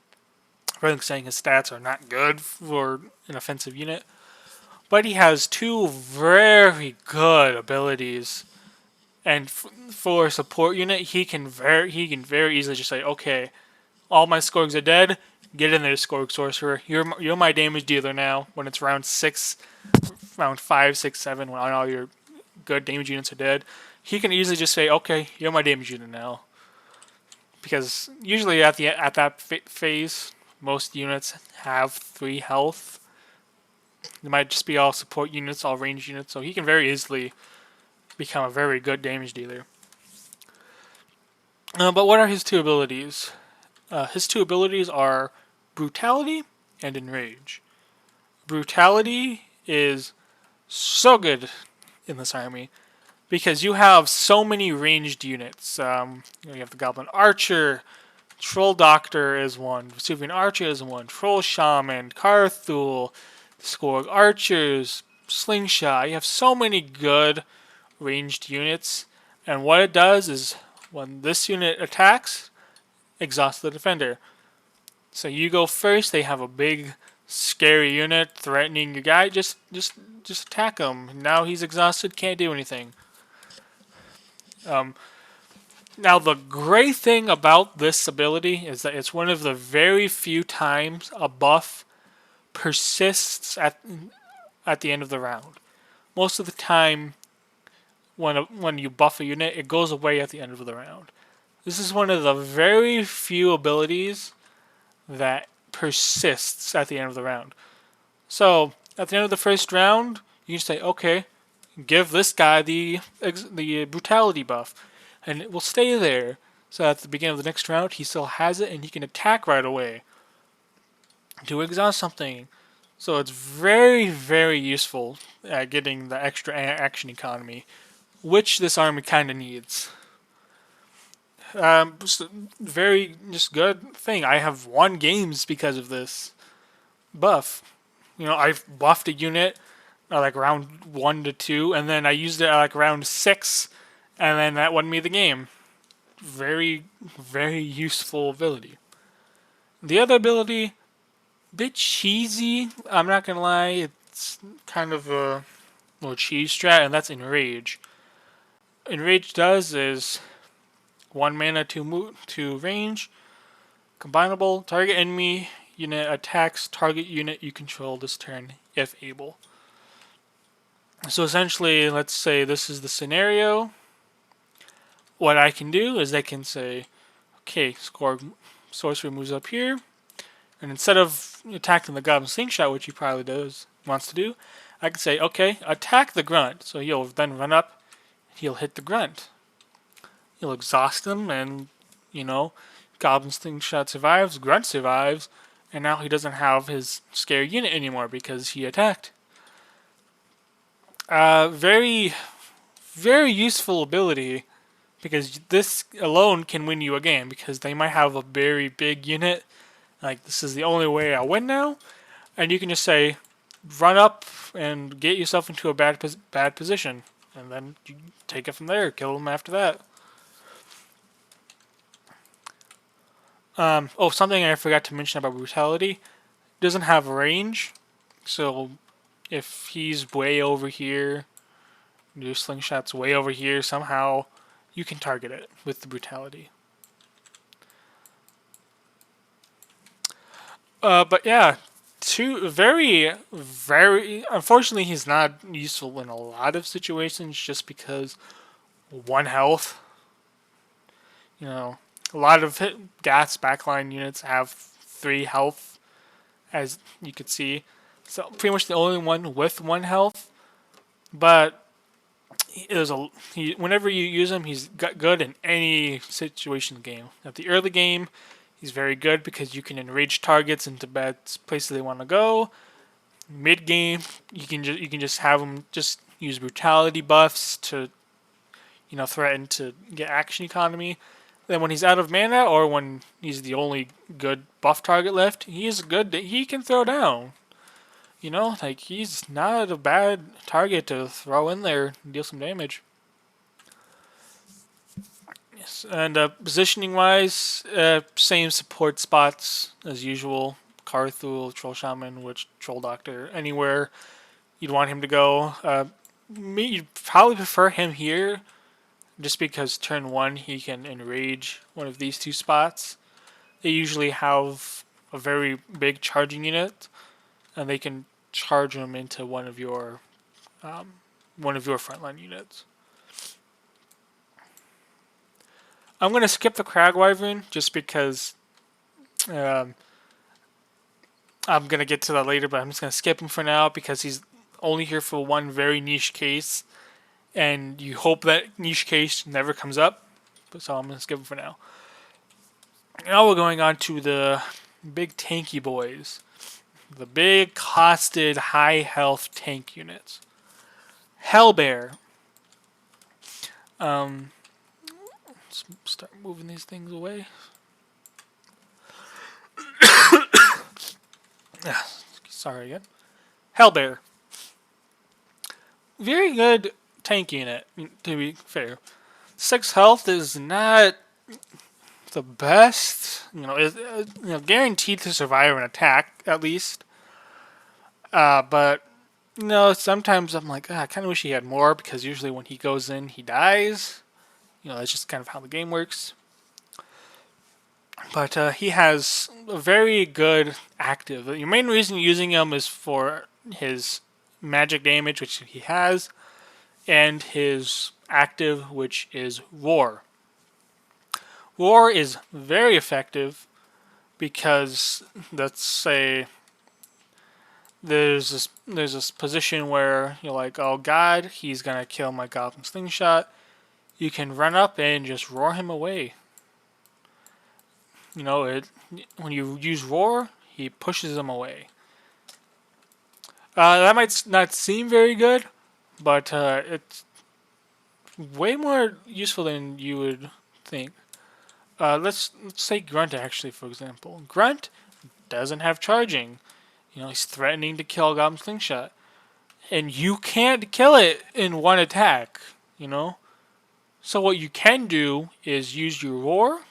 I'm saying his stats are not good for an offensive unit. But he has 2 very good abilities. And for a support unit, he can very easily just say, okay, all my Skorgs are dead. Get in there, Skorg Sorcerer. You're my damage dealer now. When it's round 6, round 5, 6, 7, when all your good damage units are dead, he can easily just say, okay, you're my damage unit now. Because usually at that phase, most units have 3 health. They might just be all support units, all range units, so he can very easily become a very good damage dealer. But what are his 2 abilities? His 2 abilities are Brutality and Enrage. Brutality is so good in this army because you have so many ranged units. You have the Goblin Archer, Troll Doctor is one, Vesuvian Archer is one, Troll Shaman, Carthul, Skorg Archers, Slingshot. You have so many good ranged units, and what it does is when this unit attacks, exhaust the defender. So you go first. They have a big, scary unit threatening your guy. Just attack him. Now he's exhausted. Can't do anything. Now the great thing about this ability is that it's one of the very few times a buff persists at the end of the round. Most of the time, when you buff a unit, it goes away at the end of the round. This is one of the very few abilities that persists at the end of the round. So, at the end of the first round, you can say, okay, give this guy the brutality buff, and it will stay there. So at the beginning of the next round, he still has it, and he can attack right away to exhaust something. So it's very, very useful at getting the extra action economy, which this army kind of needs. Just a very good thing. I have won games because of this buff. I've buffed a unit at like round 1 to 2, and then I used it at like round 6, and then that won me the game. Very, very useful ability. The other ability, bit cheesy. I'm not gonna lie, it's kind of a little cheese strat, and that's Enrage. Enrage does is 1 mana to range, combinable. Target enemy unit attacks target unit you control this turn if able. So essentially, let's say this is the scenario. What I can do is I can say, okay, Skorg sorcerer moves up here, and instead of attacking the Goblin Slingshot, which he probably wants to do, I can say, okay, attack the grunt. So he'll then run up, he'll hit the grunt. He'll exhaust him, and Goblin Slingshot survives, grunt survives, and now he doesn't have his scare unit anymore because he attacked. Very, very useful ability, because this alone can win you a game, because they might have a very big unit. Like, this is the only way I win now. And you can just say, run up and get yourself into a bad position. And then you take it from there, kill them after that. Something I forgot to mention about Brutality. Doesn't have range. So, if he's way over here, your Slingshot's way over here, somehow you can target it with the Brutality. But yeah, very, very. Unfortunately, he's not useful in a lot of situations just because 1 health. A lot of GAT's backline units have 3 health, as you could see. So pretty much the only one with 1 health. But whenever you use him, he's good in any situation in the game. At the early game, he's very good because you can enrage targets into bad places they want to go. Mid game, you can just have him just use brutality buffs to threaten to get action economy. Then when he's out of mana, or when he's the only good buff target left, he can throw down. He's not a bad target to throw in there and deal some damage. Yes, and positioning wise, same support spots as usual. Carthul, Troll Shaman, Witch, Troll Doctor, anywhere you'd want him to go. You'd probably prefer him here, just because turn 1 he can enrage one of these 2 spots. They usually have a very big charging unit, and they can charge him into one of your frontline units. I'm going to skip the Crag Wyvern just because I'm going to get to that later, but I'm just going to skip him for now because he's only here for one very niche case, and you hope that niche case never comes up. So I'm going to skip him for now. Now we're going on to the big tanky boys. The big costed high health tank units. Hellbear. Let's start moving these things away. Sorry again. Hellbear. Very good tank unit, to be fair. 6 health is not the best. Guaranteed to survive an attack, at least. But sometimes I'm like, I kind of wish he had more, because usually when he goes in, he dies. That's just kind of how the game works. But he has a very good active. The main reason using him is for his magic damage, which he has, and his active, which is Roar. Roar is very effective because, let's say, there's this position where you're like, oh god, he's gonna kill my Goblin Slingshot. You can run up and just roar him away. When you use Roar, he pushes him away. That might not seem very good, but it's way more useful than you would think. Let's say Grunt, actually, for example. Grunt doesn't have charging. He's threatening to kill Goblin Slingshot. and you can't kill it in one attack, you know? So what you can do is use your roar,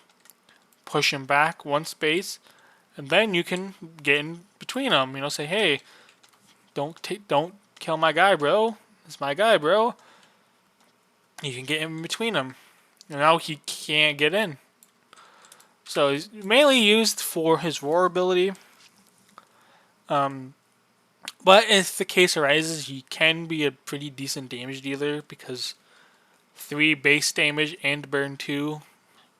push him back one space, and then you can get in between them, you know, say, hey, don't kill my guy, bro. It's my guy, bro. You can get in between them. And now he can't get in. So he's mainly used for his roar ability. But if the case arises, he can be a pretty decent damage dealer because 3 base damage and burn 2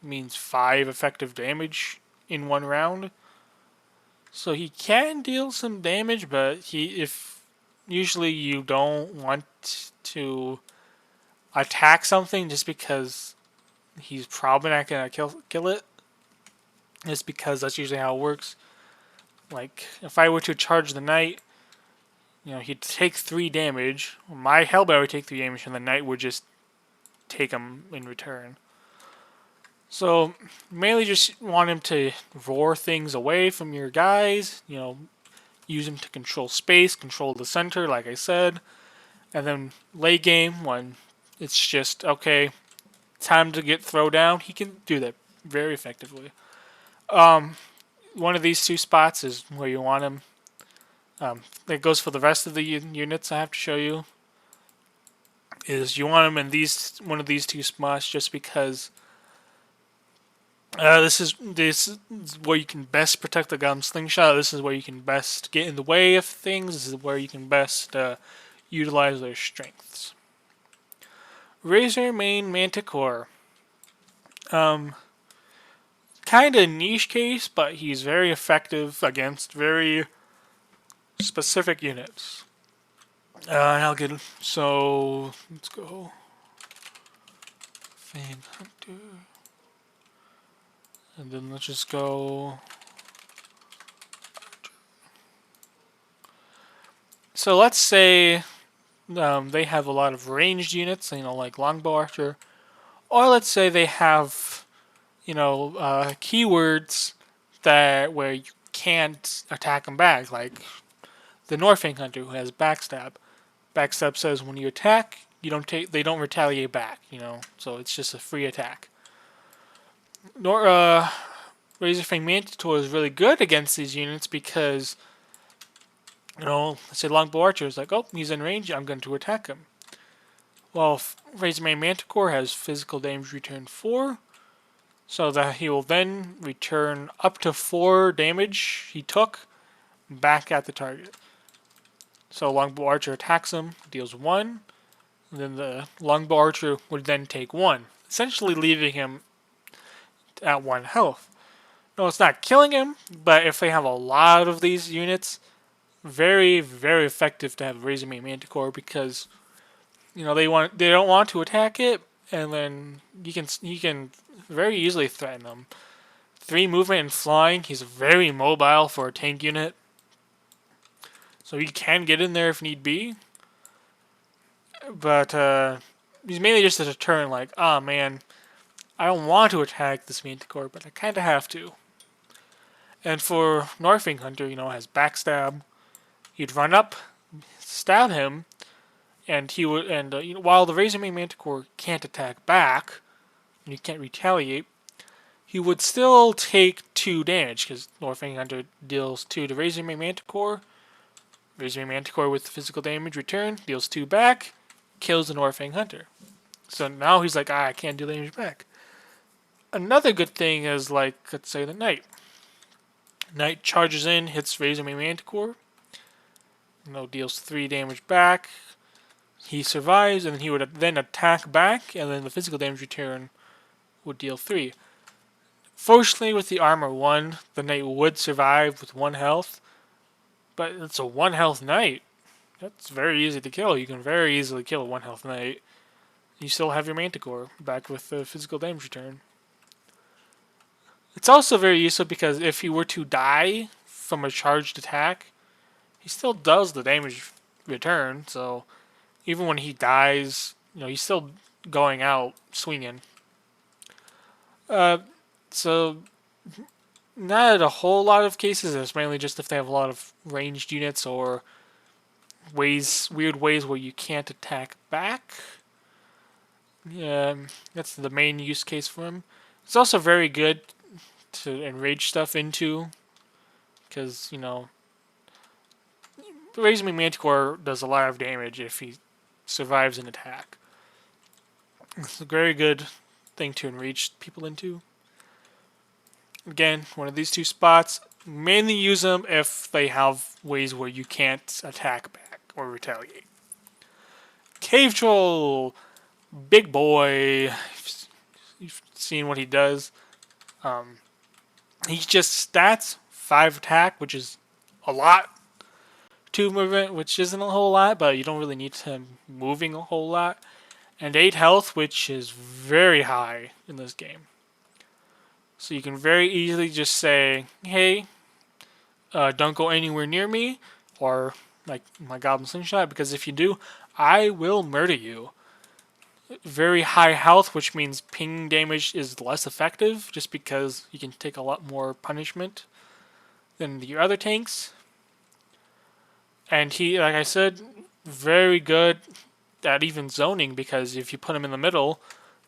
means 5 effective damage in one round. So he can deal some damage, but if usually you don't want to attack something just because he's probably not gonna kill it. Just because that's usually how it works. Like if I were to charge the knight, you know, he'd take 3 damage. My Hellboy would take 3 damage, and the knight would just take him in return. So mainly just want him to roar things away from your guys. You know, use him to control space, control the center, like I said. And then late game, when it's just, okay, time to get throw down, he can do that very effectively. One of these 2 spots is where you want him. That goes for the rest of the units I have to show you. Is you want him in one of these 2 spots just because this is where you can best protect the Goblin Slingshot. This is where you can best get in the way of things. This is where you can best utilize their strengths. Razormane Manticore. Kind of niche case, but he's very effective against very specific units. I'll get so let's go. Fang Hunter, and then let's just go. So let's say they have a lot of ranged units, you know, like Longbow Archer, or let's say they have, you know, keywords that where you can't attack them back, like the Norfang Hunter who has Backstab. Backstab says when you attack, they don't retaliate back, you know, so it's just a free attack. Razorfang Manticore is really good against these units because, you know, let's say Longbow Archer is like, oh, he's in range, I'm going to attack him. Well, Razormane Manticore has physical damage return 4, so that he will then return up to 4 damage he took back at the target. So Longbow Archer attacks him, deals 1, and then the Longbow Archer would then take 1, essentially leaving him at 1 health. No, it's not killing him, but if they have a lot of these units, very, very effective to have Razormane Manticore because, you know, they don't want to attack it, and then he can very easily threaten them. 3 movement and flying. He's very mobile for a tank unit, so he can get in there if need be. But he's mainly just a deterrent. Like, oh man, I don't want to attack this Manticore, but I kind of have to. And for Norfang Hunter, you know, has Backstab. He'd run up, stab him, and he would. And you know, while the Razormane Manticore can't attack back, and he can't retaliate, he would still take 2 damage because Norfang Hunter deals 2 to Razormane Manticore. Razormane Manticore with physical damage return deals 2 back, kills the Norfang Hunter. So now he's like, I can't do damage back. Another good thing is, like, let's say the Knight. Knight charges in, hits Razormane Manticore. You know, deals 3 damage back. He survives, and he would then attack back, and then the physical damage return would deal 3. Fortunately, with the armor 1, the Knight would survive with 1 health. But it's a 1 health Knight. That's very easy to kill. You can very easily kill a 1 health Knight. You still have your Manticore back with the physical damage return. It's also very useful because if he were to die from a charged attack, he still does the damage return. So even when he dies, you know, he's still going out swinging. So not a whole lot of cases. It's mainly just if they have a lot of ranged units or weird ways where you can't attack back. Yeah, that's the main use case for him. It's also very good to enrage stuff into, because, you know, Vesuvian Manticore does a lot of damage if he survives an attack. It's a very good thing to enrage people into. Again, one of these two spots. Mainly use them if they have ways where you can't attack back or retaliate. Cave Troll! Big boy. You've seen what he does. He just stats 5 attack, which is a lot. 2 movement, which isn't a whole lot, but you don't really need him moving a whole lot. And 8 health, which is very high in this game. So you can very easily just say, hey, don't go anywhere near me, or like my Goblin Slingshot, because if you do, I will murder you. Very high health, which means ping damage is less effective, just because you can take a lot more punishment than the other tanks. And he, like I said, very good at even zoning, because if you put him in the middle,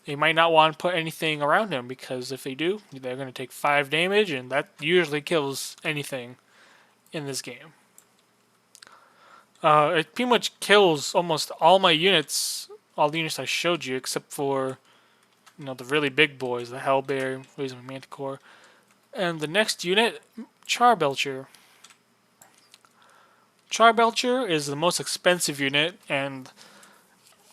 they might not want to put anything around him, because if they do, they're going to take 5 damage, and that usually kills anything in this game. It pretty much kills almost all my units, all the units I showed you, except for, you know, the really big boys, the Hellbear, Vesuvian Manticore. And the next unit, Charbelcher. Charbelcher is the most expensive unit, and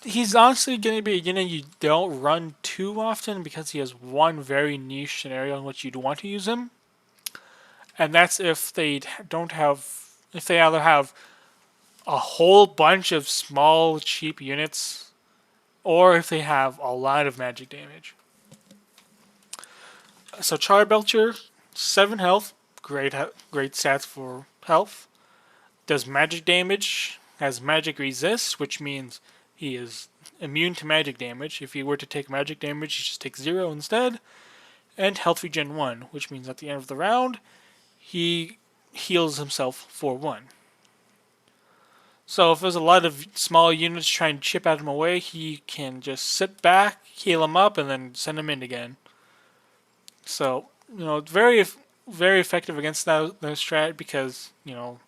he's honestly going to be a unit you don't run too often, because he has one very niche scenario in which you'd want to use him. And that's if they either have a whole bunch of small, cheap units, or if they have a lot of magic damage. So Charbelcher, 7 health, great stats for health. Does magic damage, has magic resist, which means he is immune to magic damage. If he were to take magic damage, he just takes 0 instead. And health regen 1, which means at the end of the round, he heals himself for 1. So if there's a lot of small units trying to chip at him away, he can just sit back, heal him up, and then send him in again. So, you know, very effective against that strat, because, you know,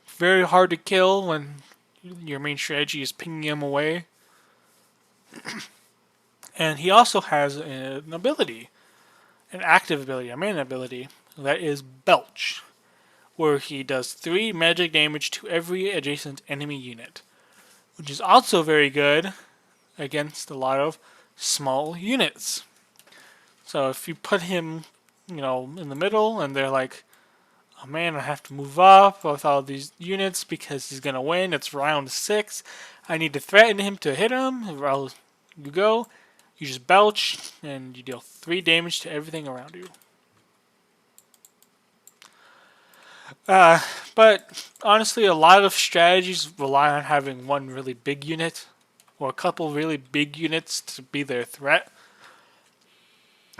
very hard to kill when your main strategy is pinging him away. And he also has an ability, an active ability, a main ability, that is Belch, where he does 3 magic damage to every adjacent enemy unit, which is also very good against a lot of small units. So if you put him, you know, in the middle, and they're like, oh man, I have to move up with all these units because he's going to win, it's round 6, I need to threaten him to hit him, or you go, you just belch, and you deal 3 damage to everything around you. But honestly, a lot of strategies rely on having one really big unit, or a couple really big units to be their threat.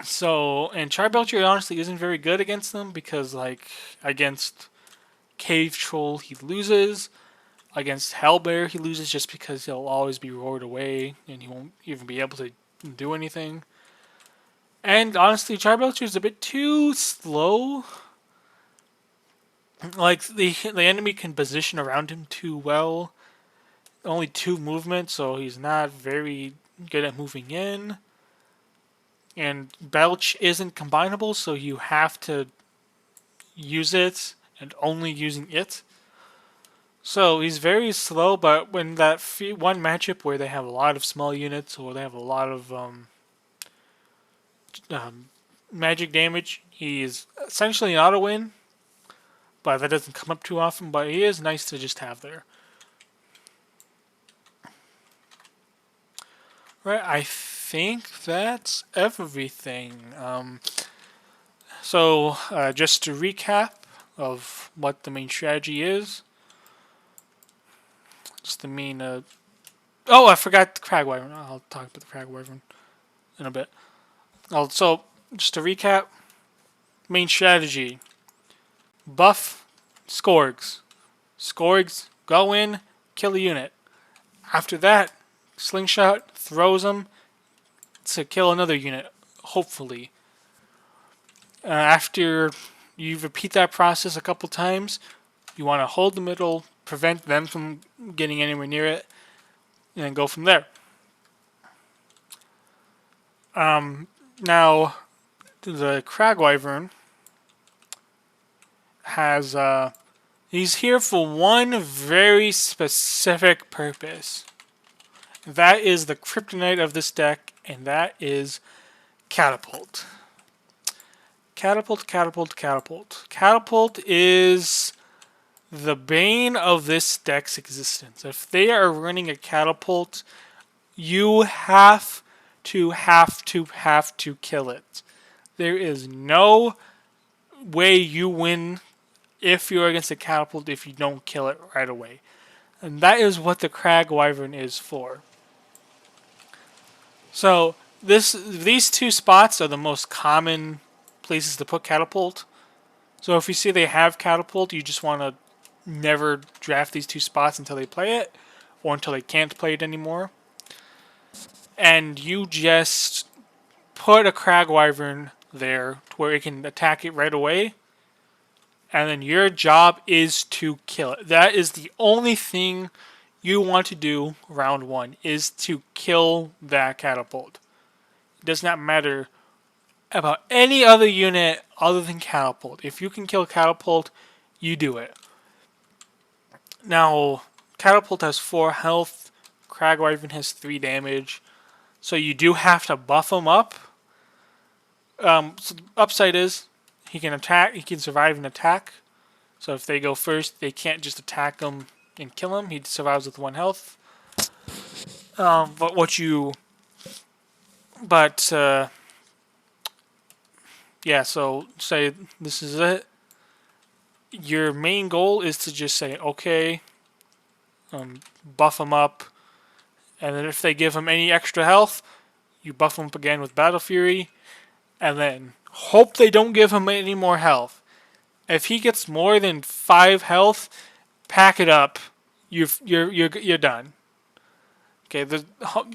So, and Charbelcher honestly isn't very good against them, because, like, against Cave Troll he loses, against Hellbear he loses just because he'll always be roared away, and he won't even be able to do anything. And honestly, Charbelcher is a bit too slow. Like, the enemy can position around him too well. Only 2 movements, so he's not very good at moving in. And Belch isn't combinable, so you have to use it, and only using it. So he's very slow, but when that one matchup where they have a lot of small units, or they have a lot of magic damage, he is essentially an auto-win. But that doesn't come up too often, but he is nice to just have there. Right, I think that's everything. So just to recap of what the main strategy is. Just the main... oh, I forgot the Crag Wyvern. I'll talk about the Crag Wyvern in a bit. So, just to recap, main strategy. Buff Skorgs. Skorgs Go in, kill a unit. After that, Slingshot throws them to kill another unit, hopefully. After you repeat that process a couple times, you want to hold the middle, prevent them from getting anywhere near it, and then go from there. Now, the Crag Wyvern has he's here for one very specific purpose. That is the kryptonite of this deck, and that is Catapult. Catapult, Catapult, Catapult. Catapult is the bane of this deck's existence. If they are running a Catapult, you have to kill it. There is no way you win if you're against a Catapult if you don't kill it right away. And that is what the Crag Wyvern is for. So these two spots are the most common places to put Catapult. So if you see they have Catapult, you just want to never draft these two spots until they play it, or until they can't play it anymore. And you just put a Crag Wyvern there where it can attack it right away. And then your job is to kill it. That is the only thing you want to do round one, is to kill that Catapult. It does not matter about any other unit other than Catapult. If you can kill Catapult, you do it. Now, Catapult has 4 health. Crag Wyvern has 3 damage. So you do have to buff him up. So the upside is he can attack. He can survive an attack. So if they go first, they can't just attack him and kill him. He survives with 1 health. Yeah. So say this is it. Your main goal is to just say okay, buff him up, and then if they give him any extra health, you buff him up again with Battle Fury, and then hope they don't give him any more health. If he gets more than 5 health, pack it up. You're done. Okay,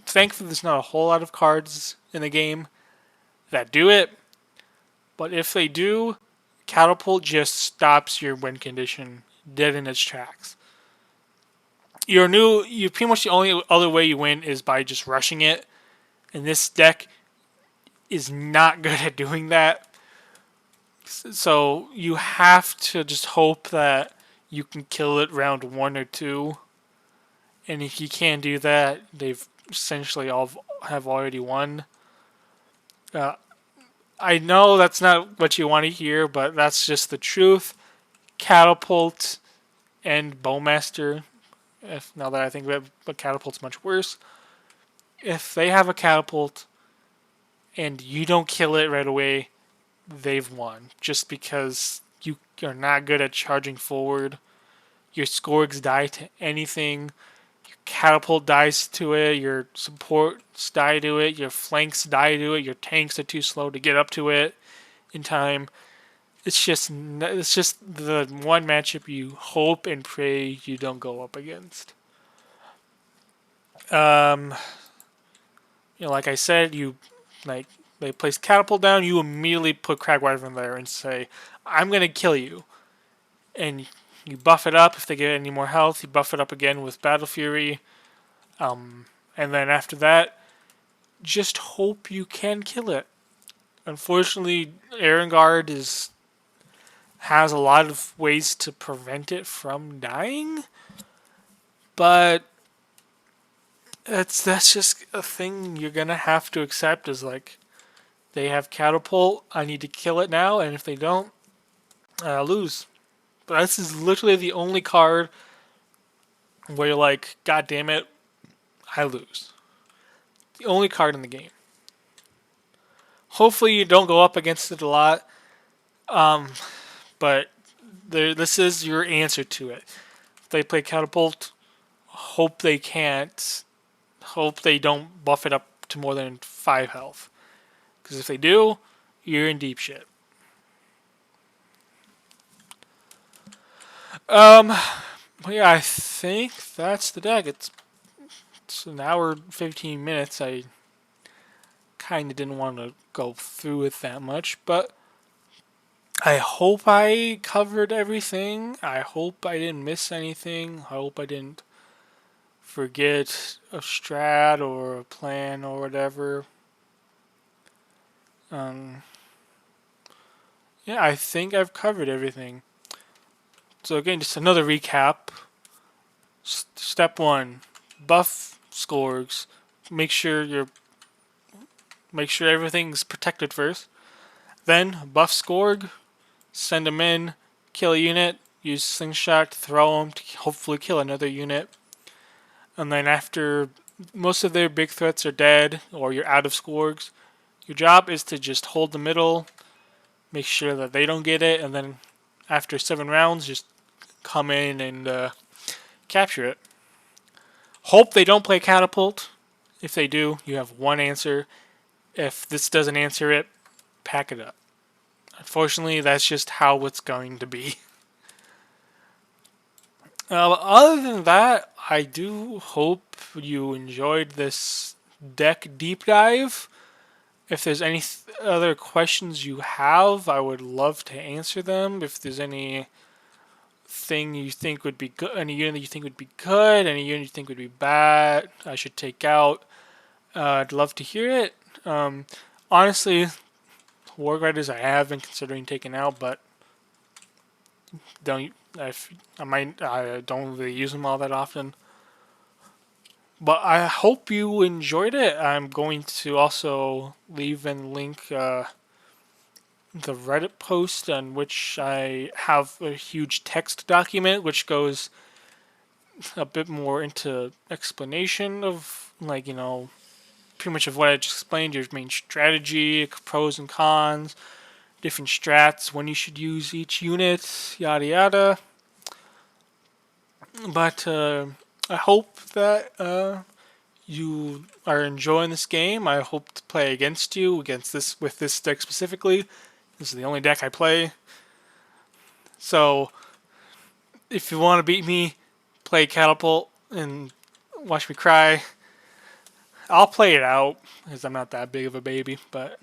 thankfully there's not a whole lot of cards in the game that do it, but if they do, Catapult just stops your win condition dead in its tracks. You pretty much the only other way you win is by just rushing it, and this deck is not good at doing that. So you have to just hope that you can kill it round 1 or 2. And if you can't do that, they've essentially all have already won. I know that's not what you want to hear, but that's just the truth. Catapult and Bowmaster, now that I think about it, but Catapult's much worse. If they have a Catapult and you don't kill it right away, they've won. Just because you are not good at charging forward. Your Skorgs die to anything. Your Catapult dies to it. Your supports die to it. Your flanks die to it. Your tanks are too slow to get up to it in time. It's just the one matchup you hope and pray you don't go up against. Like I said, they place Catapult down, you immediately put Crag Wyvern there and say, I'm going to kill you. And you buff it up. If they get any more health, you buff it up again with Battle Fury. And then after that, just hope you can kill it. Unfortunately, Erengard has a lot of ways to prevent it from dying. But that's just a thing you're going to have to accept, is like, they have Catapult, I need to kill it now, and if they don't, I lose. But this is literally the only card where you're like, God damn it, I lose. The only card in the game. Hopefully you don't go up against it a lot, but this is your answer to it. If they play Catapult, hope they can't. Hope they don't buff it up to more than 5 health. Because if they do, you're in deep shit. Yeah, I think that's the deck. It's an hour 15 minutes. I kind of didn't want to go through it that much, but I hope I covered everything. I hope I didn't miss anything. I hope I didn't forget a strat or a plan or whatever. Yeah, I think I've covered everything. So again, just another recap. Step 1, buff Skorgs. Make sure everything's protected first. Then buff Skorg, send them in, kill a unit, use Slingshot, throw them to hopefully kill another unit. And then after most of their big threats are dead or you're out of Skorgs, your job is to just hold the middle, make sure that they don't get it, and then after 7 rounds, just come in and capture it. Hope they don't play Catapult. If they do, you have one answer. If this doesn't answer it, pack it up. Unfortunately, that's just how it's going to be. Other than that, I do hope you enjoyed this deck deep dive. If there's any other questions you have, I would love to answer them. If there's any thing you think would be good, any unit you think would be good, any unit you think would be bad, I should take out, I'd love to hear it. Honestly, War Riders I have been considering taking out, but I don't really use them all that often. But I hope you enjoyed it. I'm going to also leave and link the Reddit post on which I have a huge text document which goes a bit more into explanation of, like, pretty much of what I just explained, your main strategy, pros and cons, different strats, when you should use each unit, yada yada. But I hope that you are enjoying this game. I hope to play against you with this deck specifically. This is the only deck I play. So if you want to beat me, play Catapult and watch me cry. I'll play it out because I'm not that big of a baby. But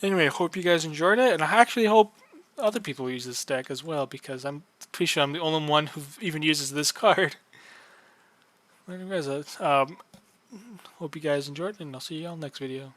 anyway, I hope you guys enjoyed it, and I actually hope other people use this deck as well, because I'm pretty sure I'm the only one who even uses this card. Anyways, hope you guys enjoyed, and I'll see you all next video.